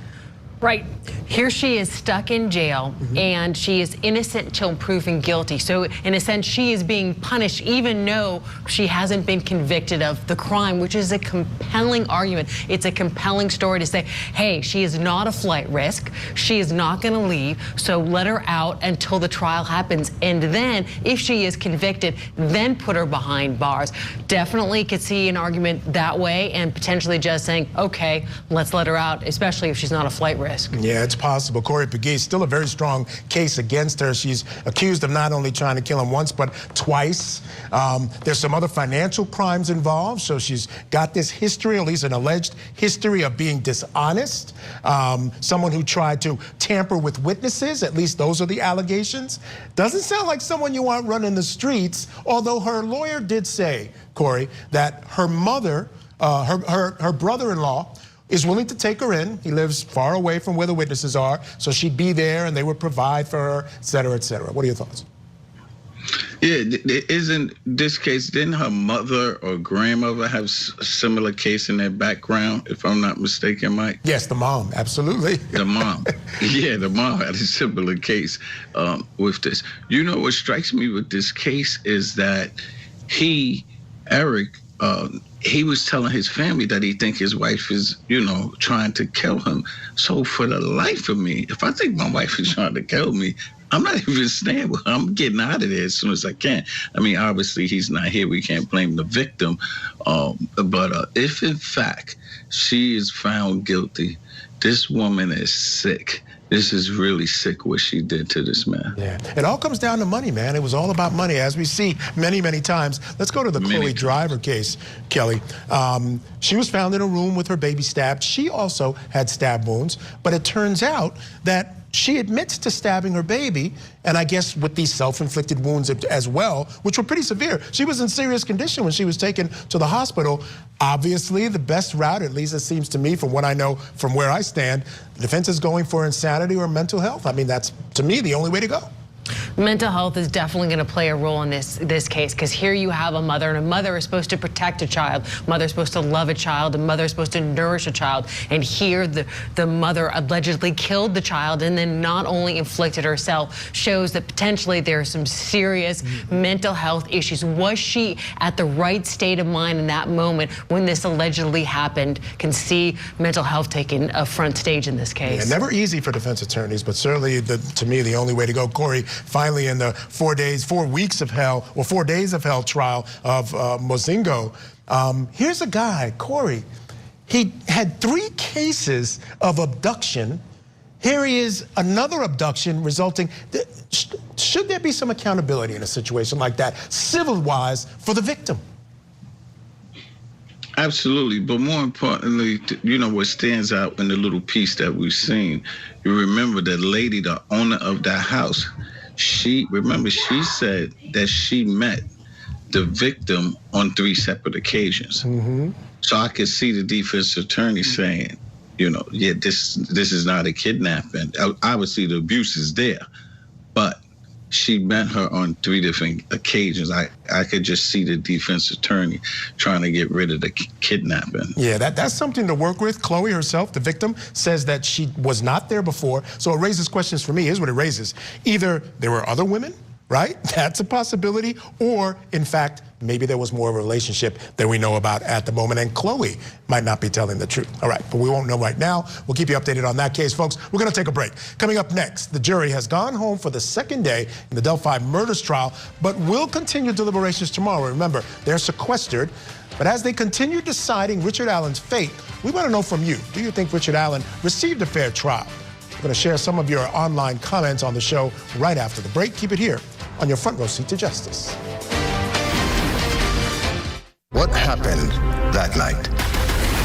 Right. Here she is stuck in jail, and she is innocent till proven guilty. So in a sense, she is being punished even though she hasn't been convicted of the crime, which is a compelling argument. It's a compelling story to say, hey, she is not a flight risk. She is not going to leave. So let her out until the trial happens. And then if she is convicted, then put her behind bars. Definitely could see an argument that way, and potentially just saying, okay, let's let her out, especially if she's not a flight risk. Yeah, it's possible. Corey Pegues, still a very strong case against her. She's accused of not only trying to kill him once, but twice. There's some other financial crimes involved, so she's got this history, at least an alleged history of being dishonest. Someone who tried to tamper with witnesses, at least those are the allegations. Doesn't sound like someone you want running the streets, although her lawyer did say, Corey, that her mother, her brother-in-law, is willing to take her in. He lives far away from where the witnesses are, so she'd be there and they would provide for her, et cetera, et cetera. What are your thoughts? Yeah, isn't this case, didn't her mother or grandmother have a similar case in their background, if I'm not mistaken, Mike? Yes, the mom, absolutely. The mom. Yeah, the mom had a similar case with this. You know what strikes me with this case is that Eric, he was telling his family that he think his wife is, you know, trying to kill him. So for the life of me, if I think my wife is trying to kill me, I'm not even staying with her. I'm getting out of there as soon as I can. I mean, obviously he's not here. We can't blame the victim. But if in fact she is found guilty, this woman is sick. This is really sick what she did to this man. Yeah, it all comes down to money, man. It was all about money, as we see many, many times. Let's go to the Chloe Driver case, Kelly. She was found in a room with her baby stabbed. She also had stab wounds, but it turns out that she admits to stabbing her baby, and I guess with these self-inflicted wounds as well, which were pretty severe. She was in serious condition when she was taken to the hospital. Obviously, the best route, at least it seems to me from what I know from where I stand, the defense is going for insanity or mental health. I mean, that's, to me, the only way to go. Mental health is definitely going to play a role in this case, because here you have a mother, and a mother is supposed to protect a child. Mother is supposed to love a child, and mother is supposed to nourish a child. And here the mother allegedly killed the child and then not only inflicted herself, shows that potentially there are some serious mental health issues. Was she at the right state of mind in that moment when this allegedly happened? Can see mental health taking a front stage in this case. Yeah, never easy for defense attorneys, but certainly, to me, the only way to go. Corey, finally in the 4 days of hell trial of Mozingo. Here's a guy, Corey. He had 3 cases of abduction. Here he is, another abduction resulting. Should there be some accountability in a situation like that, civil-wise, for the victim? Absolutely, but more importantly, what stands out in the little piece that we've seen, you remember the lady, the owner of that house, she said that she met the victim on 3 separate occasions. So I could see the defense attorney saying, yeah, this is not a kidnapping. Obviously, the abuse is there, but she met her on 3 different occasions. I could just see the defense attorney trying to get rid of the kidnapping. Yeah, that's something to work with. Chloe herself, the victim, says that she was not there before. So it raises questions for me. Here's what it raises. Either there were other women, right? That's a possibility. Or, in fact, maybe there was more of a relationship than we know about at the moment. And Chloe might not be telling the truth. All right, but we won't know right now. We'll keep you updated on that case, folks. We're going to take a break. Coming up next, the jury has gone home for the 2nd day in the Delphi murders trial, but will continue deliberations tomorrow. Remember, they're sequestered. But as they continue deciding Richard Allen's fate, we want to know from you, do you think Richard Allen received a fair trial? We're going to share some of your online comments on the show right after the break. Keep it here on your front row seat to justice. What happened that night?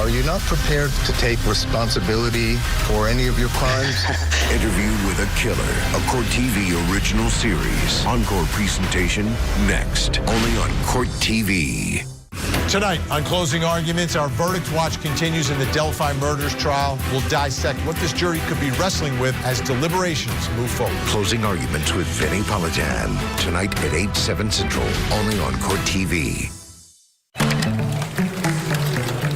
Are you not prepared to take responsibility for any of your crimes? Interview with a Killer, a Court TV original series. Encore presentation next, only on Court TV. Tonight on Closing Arguments, our verdict watch continues in the Delphi murders trial. We'll dissect what this jury could be wrestling with as deliberations move forward. Closing Arguments with Vinny Politan, tonight at 8/7 Central, only on Court TV.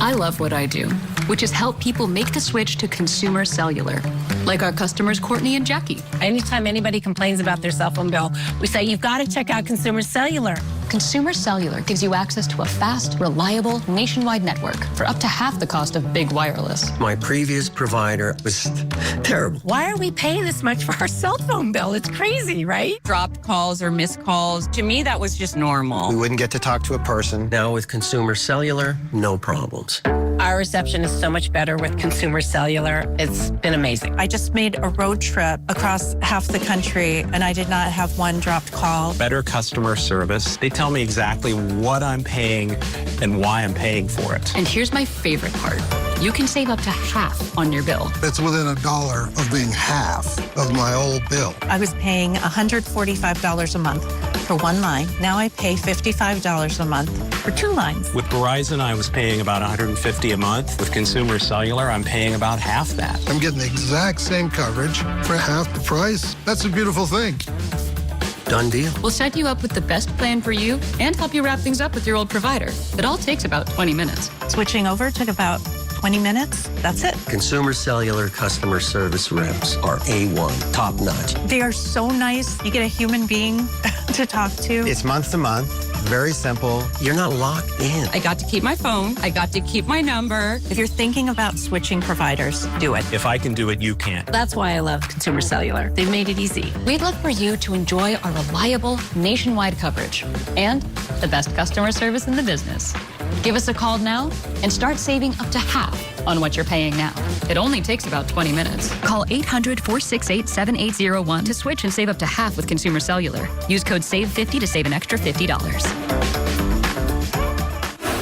I love what I do, which is help people make the switch to consumer cellular, like our customers Courtney and Jackie. Anytime anybody complains about their cell phone bill, we say, you've got to check out Consumer Cellular. Consumer Cellular gives you access to a fast, reliable, nationwide network for up to half the cost of big wireless. My previous provider was terrible. Why are we paying this much for our cell phone bill? It's crazy, right? Dropped calls or missed calls. To me, that was just normal. We wouldn't get to talk to a person. Now with Consumer Cellular, no problems. Our reception is so much better with Consumer Cellular. It's been amazing. I just made a road trip across half the country, and I did not have one dropped call. Better customer service. They tell me exactly what I'm paying and why I'm paying for it. And here's my favorite part. You can save up to half on your bill. It's within $1 of being half of my old bill. I was paying $145 a month for 1 line. Now I pay $55 a month for 2 lines. With Verizon, I was paying about $150 a month. With Consumer Cellular, I'm paying about half that. I'm getting the exact same coverage for half the price. That's a beautiful thing. Done deal. We'll set you up with the best plan for you and help you wrap things up with your old provider. It all takes about 20 minutes. Switching over took about 20 minutes. That's it. Consumer Cellular customer service reps are A1, top notch. They are so nice. You get a human being to talk to. It's month to month. Very simple. You're not locked in. I got to keep my phone. I got to keep my number. If you're thinking about switching providers, do it. If I can do it, you can. That's why I love Consumer Cellular. They've made it easy. We'd love for you to enjoy our reliable nationwide coverage and the best customer service in the business. Give us a call now and start saving up to half on what you're paying now. It only takes about 20 minutes. Call 800-468-7801 to switch and save up to half with Consumer Cellular. Use code SAVE50 to save an extra $50.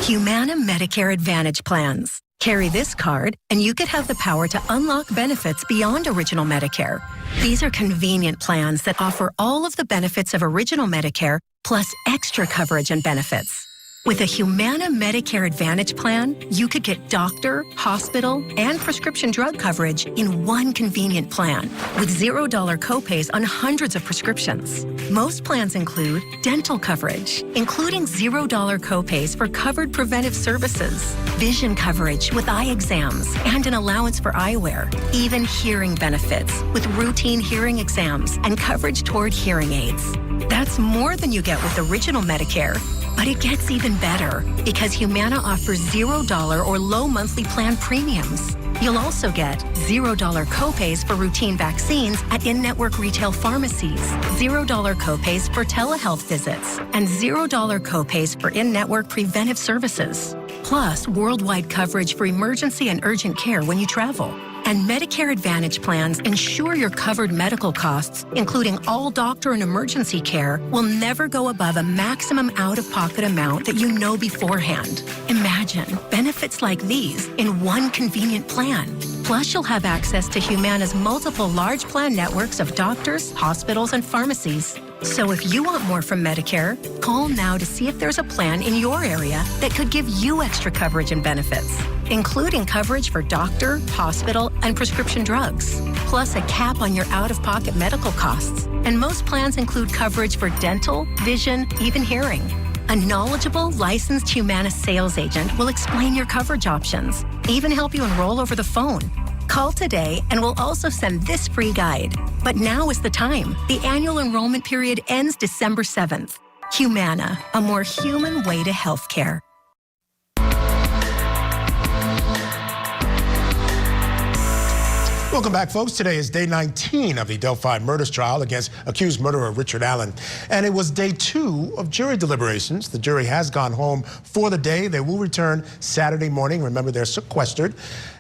Humana Medicare Advantage plans. Carry this card, and you could have the power to unlock benefits beyond Original Medicare. These are convenient plans that offer all of the benefits of Original Medicare, plus extra coverage and benefits. With a Humana Medicare Advantage plan, you could get doctor, hospital, and prescription drug coverage in one convenient plan with $0 copays on hundreds of prescriptions. Most plans include dental coverage, including $0 copays for covered preventive services, vision coverage with eye exams, and an allowance for eyewear, even hearing benefits with routine hearing exams and coverage toward hearing aids. That's more than you get with original Medicare. But it gets even better because Humana offers $0 or low monthly plan premiums. You'll also get $0 copays for routine vaccines at in-network retail pharmacies, $0 copays for telehealth visits, and $0 copays for in-network preventive services. Plus, worldwide coverage for emergency and urgent care when you travel. And Medicare Advantage plans ensure your covered medical costs, including all doctor and emergency care, will never go above a maximum out-of-pocket amount that you know beforehand. Imagine benefits like these in one convenient plan. Plus, you'll have access to Humana's multiple large plan networks of doctors, hospitals, and pharmacies. So if you want more from Medicare, call now to see if there's a plan in your area that could give you extra coverage and benefits, including coverage for doctor, hospital, and prescription drugs, plus a cap on your out-of-pocket medical costs. And most plans include coverage for dental, vision, even hearing. A knowledgeable, licensed Humana sales agent will explain your coverage options, even help you enroll over the phone. Call today and we'll also send this free guide. But now is the time. The annual enrollment period ends December 7th. Humana, a more human way to healthcare. Welcome back, folks. Today is day 19 of the Delphi murders trial against accused murderer Richard Allen. And it was day 2 of jury deliberations. The jury has gone home for the day. They will return Saturday morning. Remember, they're sequestered.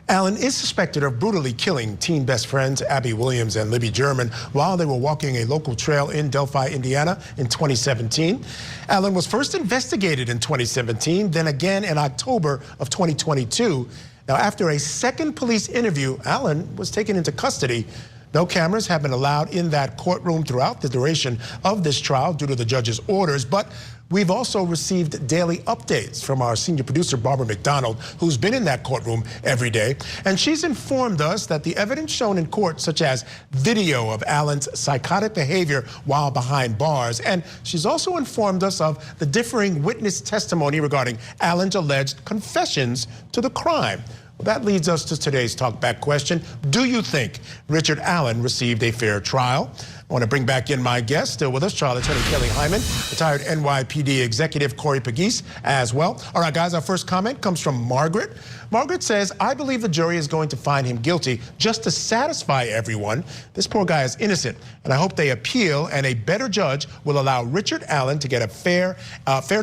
Allen is suspected of brutally killing teen best friends Abby Williams and Libby German while they were walking a local trail in Delphi, Indiana in 2017. Allen was first investigated in 2017, then again in October of 2022. Now, after a second police interview, Allen was taken into custody. No cameras have been allowed in that courtroom throughout the duration of this trial due to the judge's orders, but we've also received daily updates from our senior producer, Barbara McDonald, who's been in that courtroom every day. And she's informed us that the evidence shown in court, such as video of Allen's psychotic behavior while behind bars, and she's also informed us of the differing witness testimony regarding Allen's alleged confessions to the crime. Well, that leads us to today's talkback question. Do you think Richard Allen received a fair trial? I want to bring back in my guest, still with us, trial attorney Kelly Hyman, retired NYPD executive Corey Pegues as well. All right, guys, our first comment comes from Margaret. Margaret says, I believe the jury is going to find him guilty just to satisfy everyone. This poor guy is innocent, and I hope they appeal and a better judge will allow Richard Allen to get a fair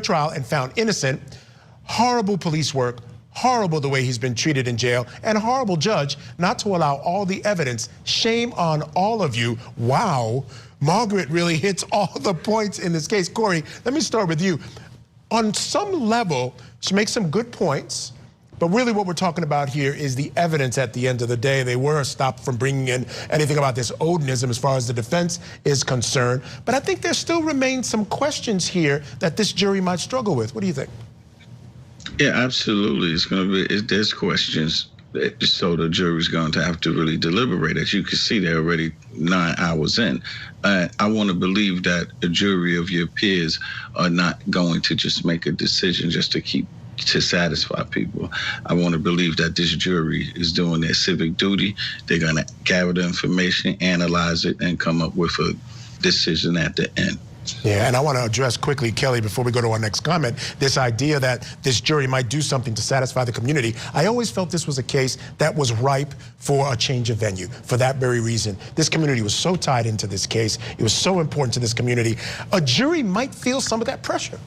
trial and found innocent. Horrible police work. Horrible the way he's been treated in jail, and a horrible judge not to allow all the evidence. Shame on all of you. Wow, Margaret really hits all the points in this case. Corey, let me start with you. On some level, she makes some good points, but really what we're talking about here is the evidence at the end of the day. They were stopped from bringing in anything about this Odinism as far as the defense is concerned, but I think there still remains some questions here that this jury might struggle with. What do you think? Yeah, absolutely. It's going to be, there's questions, so the jury's going to have to really deliberate. As you can see, they're already 9 hours in. I want to believe that a jury of your peers are not going to just make a decision just to satisfy people. I want to believe that this jury is doing their civic duty. They're going to gather the information, analyze it, and come up with a decision at the end. Yeah, and I want to address quickly, Kelly, before we go to our next comment, this idea that this jury might do something to satisfy the community. I always felt this was a case that was ripe for a change of venue for that very reason. This community was so tied into this case. It was so important to this community. A jury might feel some of that pressure.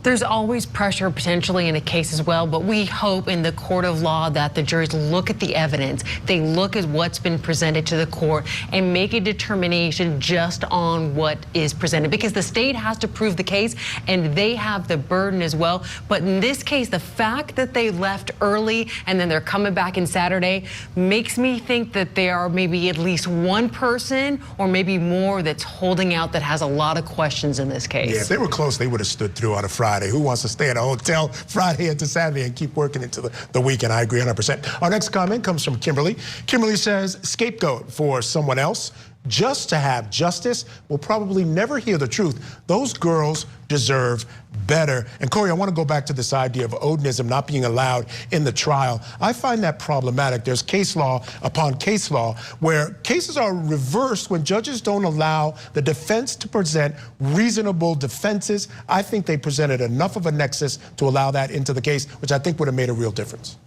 There's always pressure potentially in a case as well, but we hope in the court of law that the juries look at the evidence, they look at what's been presented to the court and make a determination just on what is presented, because the state has to prove the case and they have the burden as well. But in this case, the fact that they left early and then they're coming back in Saturday makes me think that there are maybe at least one person or maybe more that's holding out that has a lot of questions in this case. Yeah, if they were close, they would have stood through on a Friday. Friday. Who wants to stay at a hotel Friday into Saturday and keep working into the weekend? I agree 100%. Our next comment comes from Kimberly. Kimberly says, scapegoat for someone else just to have justice. Will probably never hear the truth. Those girls deserve better. And Corey, I want to go back to this idea of Odinism not being allowed in the trial. I find that problematic. There's case law upon case law where cases are reversed when judges don't allow the defense to present reasonable defenses. I think they presented enough of a nexus to allow that into the case, which I think would have made a real difference.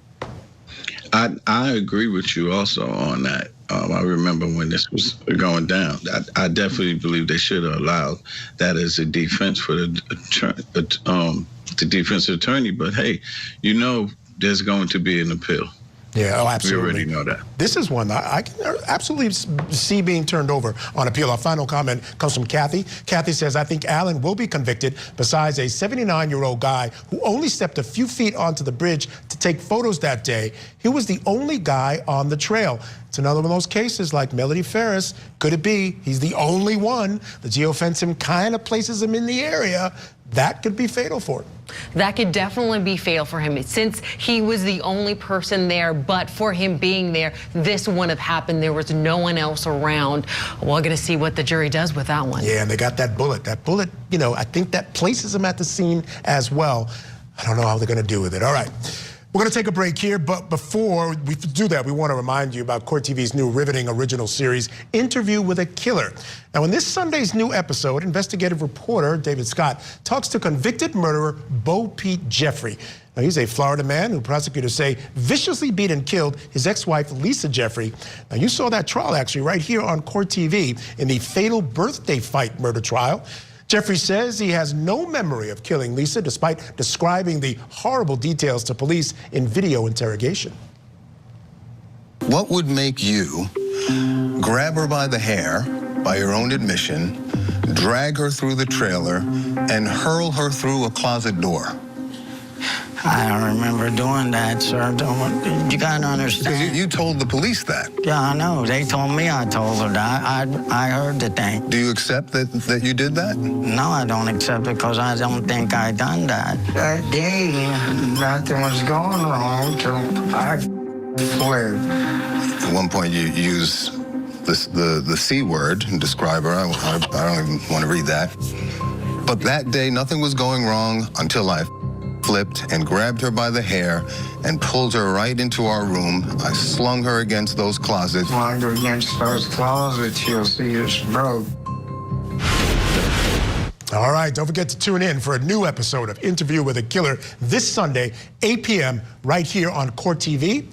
I agree with you also on that. I remember when this was going down. I definitely believe they should have allowed that as a defense for the defense attorney. But hey, you know, there's going to be an appeal. Yeah, oh, absolutely. We already know that. This is one that I can absolutely see being turned over on appeal. Our final comment comes from Kathy. Kathy says, I think Allen will be convicted. Besides a 79-year-old guy who only stepped a few feet onto the bridge to take photos that day, he was the only guy on the trail. It's another one of those cases like Melody Ferris. Could it be he's the only one? The geofencing kind of places him in the area. That could be fatal for him. That could definitely be fatal for him since he was the only person there. But for him being there, this wouldn't have happened. There was no one else around. We're going to see what the jury does with that one. Yeah, and they got that bullet. That bullet, you know, I think that places him at the scene as well. I don't know how they're going to do with it. All right. We're going to take a break here, but before we do that, we want to remind you about Court TV's new riveting original series, Interview with a Killer. Now, in this Sunday's new episode, investigative reporter David Scott talks to convicted murderer Bo Pete Jeffrey. Now, he's a Florida man who prosecutors say viciously beat and killed his ex-wife, Lisa Jeffrey. Now, you saw that trial actually right here on Court TV in the fatal birthday fight murder trial. Jeffrey says he has no memory of killing Lisa, despite describing the horrible details to police in video interrogation. What would make you grab her by the hair, by your own admission, drag her through the trailer, and hurl her through a closet door? I don't remember doing that, sir. You gotta understand. Because you told the police that. Yeah, I know. They told me I told her that. I heard the thing. Do you accept that you did that? No, I don't accept it because I don't think I done that. That day, nothing was going wrong till I fled. At one point, you used the C word and describe her. I don't even want to read that. But that day, nothing was going wrong until I flipped and grabbed her by the hair and pulled her right into our room. I slung her against those closets. Slung her against those closets, you'll see it's broke. All right, don't forget to tune in for a new episode of Interview with a Killer this Sunday, 8 p.m. right here on Court TV.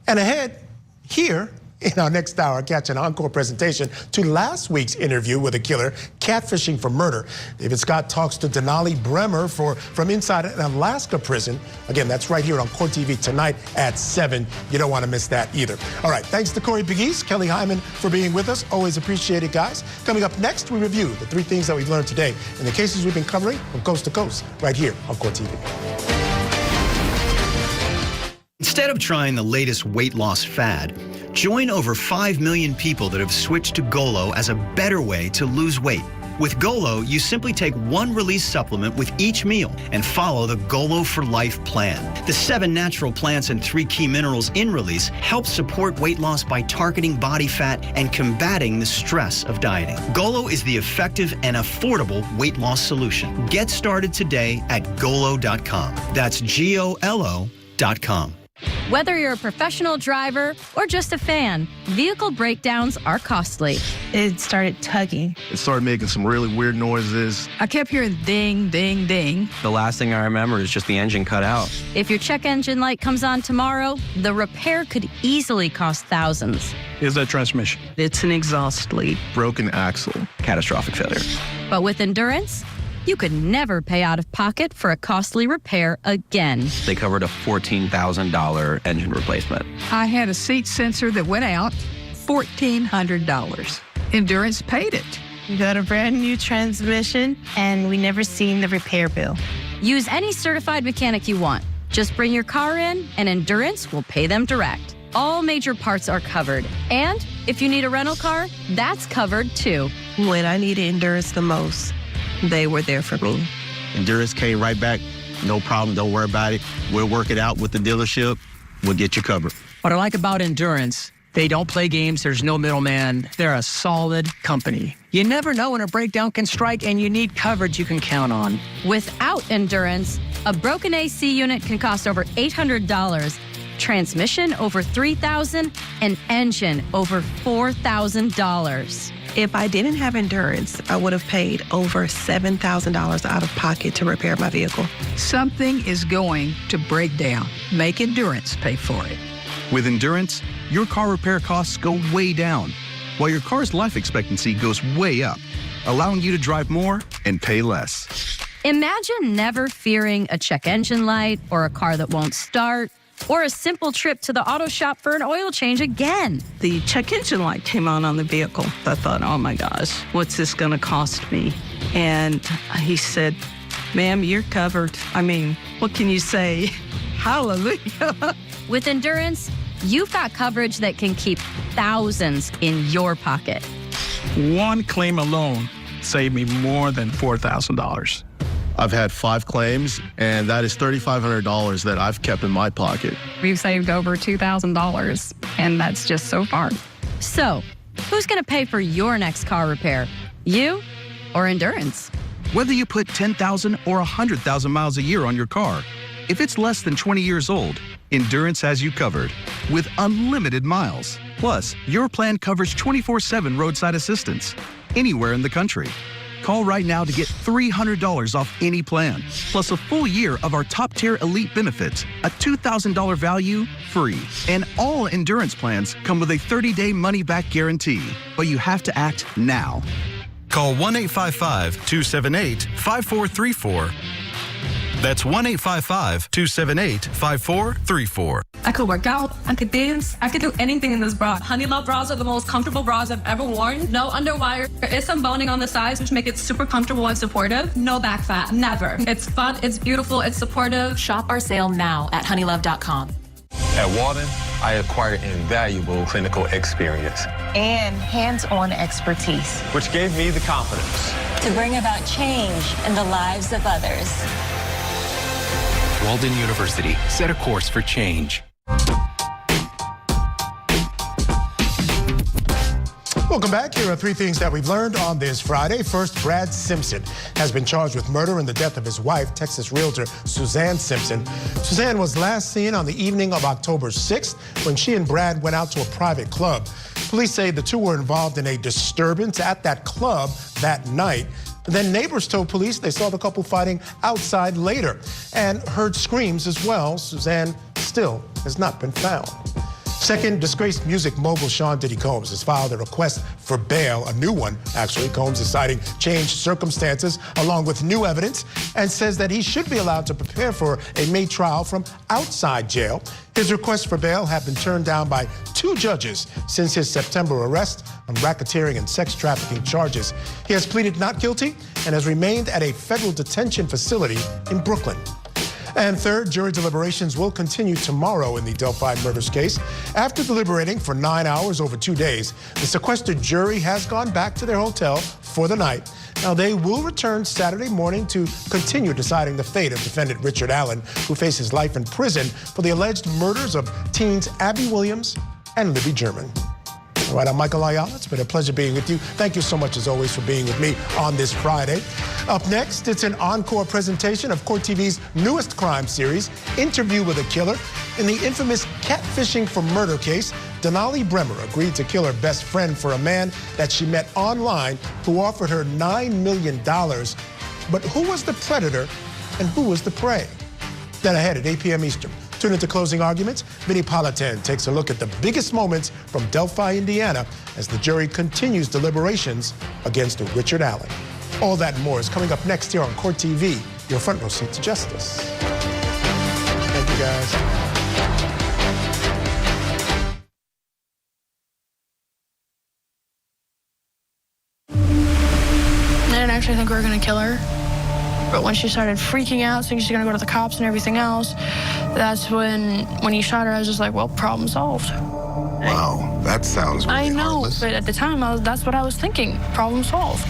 And ahead here in our next hour, catch an encore presentation to last week's Interview with a Killer, Catfishing for Murder. David Scott talks to Denali Bremer from inside an Alaska prison. Again, that's right here on Court TV tonight at 7. You don't want to miss that either. All right, thanks to Corey Pegues, Kelly Hyman for being with us. Always appreciate it, guys. Coming up next, we review the 3 things that we've learned today in the cases we've been covering from coast to coast right here on Court TV. Instead of trying the latest weight loss fad, join over 5 million people that have switched to Golo as a better way to lose weight. With Golo, you simply take 1 release supplement with each meal and follow the Golo for Life plan. The 7 natural plants and 3 key minerals in release help support weight loss by targeting body fat and combating the stress of dieting. Golo is the effective and affordable weight loss solution. Get started today at Golo.com. That's GOLO.com. Whether you're a professional driver or just a fan, vehicle breakdowns are costly. It started tugging. It started making some really weird noises. I kept hearing ding, ding, ding. The last thing I remember is just the engine cut out. If your check engine light comes on tomorrow, the repair could easily cost thousands. Is that transmission? It's an exhaust leak. Broken axle. Catastrophic failure. But with Endurance, you could never pay out of pocket for a costly repair again. They covered a $14,000 engine replacement. I had a seat sensor that went out, $1,400. Endurance paid it. We got a brand new transmission, and we never seen the repair bill. Use any certified mechanic you want. Just bring your car in, and Endurance will pay them direct. All major parts are covered. And if you need a rental car, that's covered too. When I needed Endurance the most, they were there for me. Endurance came right back. No problem, don't worry about it. We'll work it out with the dealership. We'll get you covered. What I like about Endurance, they don't play games. There's no middleman. They're a solid company. You never know when a breakdown can strike, and you need coverage you can count on. Without Endurance, a broken AC unit can cost over $800, transmission over $3,000, and engine over $4,000. If I didn't have Endurance, I would have paid over $7,000 out of pocket to repair my vehicle. Something is going to break down. Make Endurance pay for it. With Endurance, your car repair costs go way down, while your car's life expectancy goes way up, allowing you to drive more and pay less. Imagine never fearing a check engine light or a car that won't start, or a simple trip to the auto shop for an oil change again. The check engine light came on the vehicle. I thought, oh my gosh, what's this gonna cost me? And he said, ma'am, you're covered. I mean, what can you say? Hallelujah. With Endurance, you've got coverage that can keep thousands in your pocket. One claim alone saved me more than $4,000. I've had 5 claims, and that is $3,500 that I've kept in my pocket. We've saved over $2,000, and that's just so far. So, who's going to pay for your next car repair? You or Endurance? Whether you put 10,000 or 100,000 miles a year on your car, if it's less than 20 years old, Endurance has you covered with unlimited miles. Plus, your plan covers 24/7 roadside assistance anywhere in the country. Call right now to get $300 off any plan, plus a full year of our top-tier elite benefits, a $2,000 value free. And all Endurance plans come with a 30-day money-back guarantee, but you have to act now. Call 1-855-278-5434. That's 1-855-278-5434. I could work out, I could dance, I could do anything in this bra. Honey Love bras are the most comfortable bras I've ever worn. No underwire. There is some boning on the sides, which make it super comfortable and supportive. No back fat, never. It's fun, it's beautiful, it's supportive. Shop our sale now at honeylove.com. At Walden, I acquired invaluable clinical experience and hands-on expertise, which gave me the confidence to bring about change in the lives of others. Walden University, set a course for change. Welcome back. Here are 3 things that we've learned on this Friday. First, Brad Simpson has been charged with murder in the death of his wife, Texas realtor Suzanne Simpson. Suzanne was last seen on the evening of October 6th when she and Brad went out to a private club. Police say the two were involved in a disturbance at that club that night. Then neighbors told police they saw the couple fighting outside later and heard screams as well. Suzanne still has not been found. Second, disgraced music mogul Sean Diddy Combs has filed a request for bail, a new one, actually. Combs is citing changed circumstances along with new evidence and says that he should be allowed to prepare for a May trial from outside jail. His requests for bail have been turned down by 2 judges since his September arrest on racketeering and sex trafficking charges. He has pleaded not guilty and has remained at a federal detention facility in Brooklyn. And third, jury deliberations will continue tomorrow in the Delphi murders case. After deliberating for 9 hours over 2 days, the sequestered jury has gone back to their hotel for the night. Now, they will return Saturday morning to continue deciding the fate of defendant Richard Allen, who faces life in prison for the alleged murders of teens Abby Williams and Libby German. All right, I'm Michael Ayala. It's been a pleasure being with you. Thank you so much, as always, for being with me on this Friday. Up next, it's an encore presentation of Court TV's newest crime series, Interview with a Killer. In the infamous catfishing for murder case, Denali Bremer agreed to kill her best friend for a man that she met online who offered her $9 million. But who was the predator and who was the prey? Then ahead at 8 p.m. Eastern. Tune into Closing Arguments. Vinnie Politan takes a look at the biggest moments from Delphi, Indiana, as the jury continues deliberations against Richard Allen. All that and more is coming up next here on Court TV, your front row seat to justice. Thank you, guys. I didn't actually think we were going to kill her. But when she started freaking out, saying she's going to go to the cops and everything else, that's when he shot her, I was just like, well, problem solved. Wow, that sounds really I know, heartless. but at the time, that's what I was thinking. Problem solved.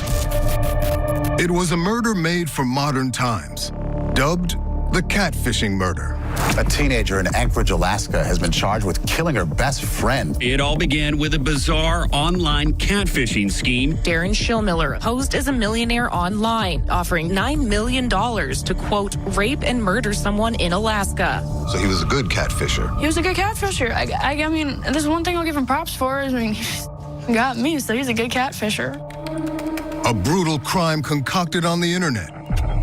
It was a murder made for modern times, dubbed the catfishing murder. A teenager in Anchorage, Alaska has been charged with killing her best friend. It all began with a bizarre online catfishing scheme. Darren Schillmiller posed as a millionaire online, offering $9 million to, quote, rape and murder someone in Alaska. So he was a good catfisher. He was a good catfisher. I mean, this is one thing I'll give him props for. I mean, he got me, so he's a good catfisher. A brutal crime concocted on the internet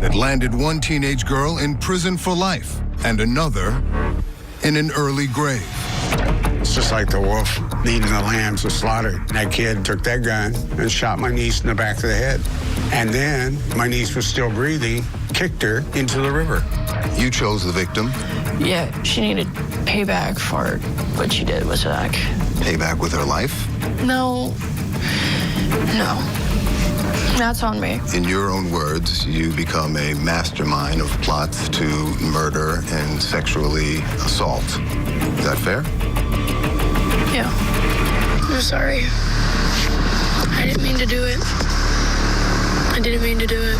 that landed one teenage girl in prison for life and another in an early grave. It's just like the wolf leading the lamb to slaughter. That kid took that gun and shot my niece in the back of the head. And then my niece was still breathing, kicked her into the river. You chose the victim. Yeah, she needed payback for what she did with Zach. Payback with her life? No. That's on me. In your own words, you become a mastermind of plots to murder and sexually assault. Is that fair? Yeah. I'm sorry. I didn't mean to do it. I didn't mean to do it.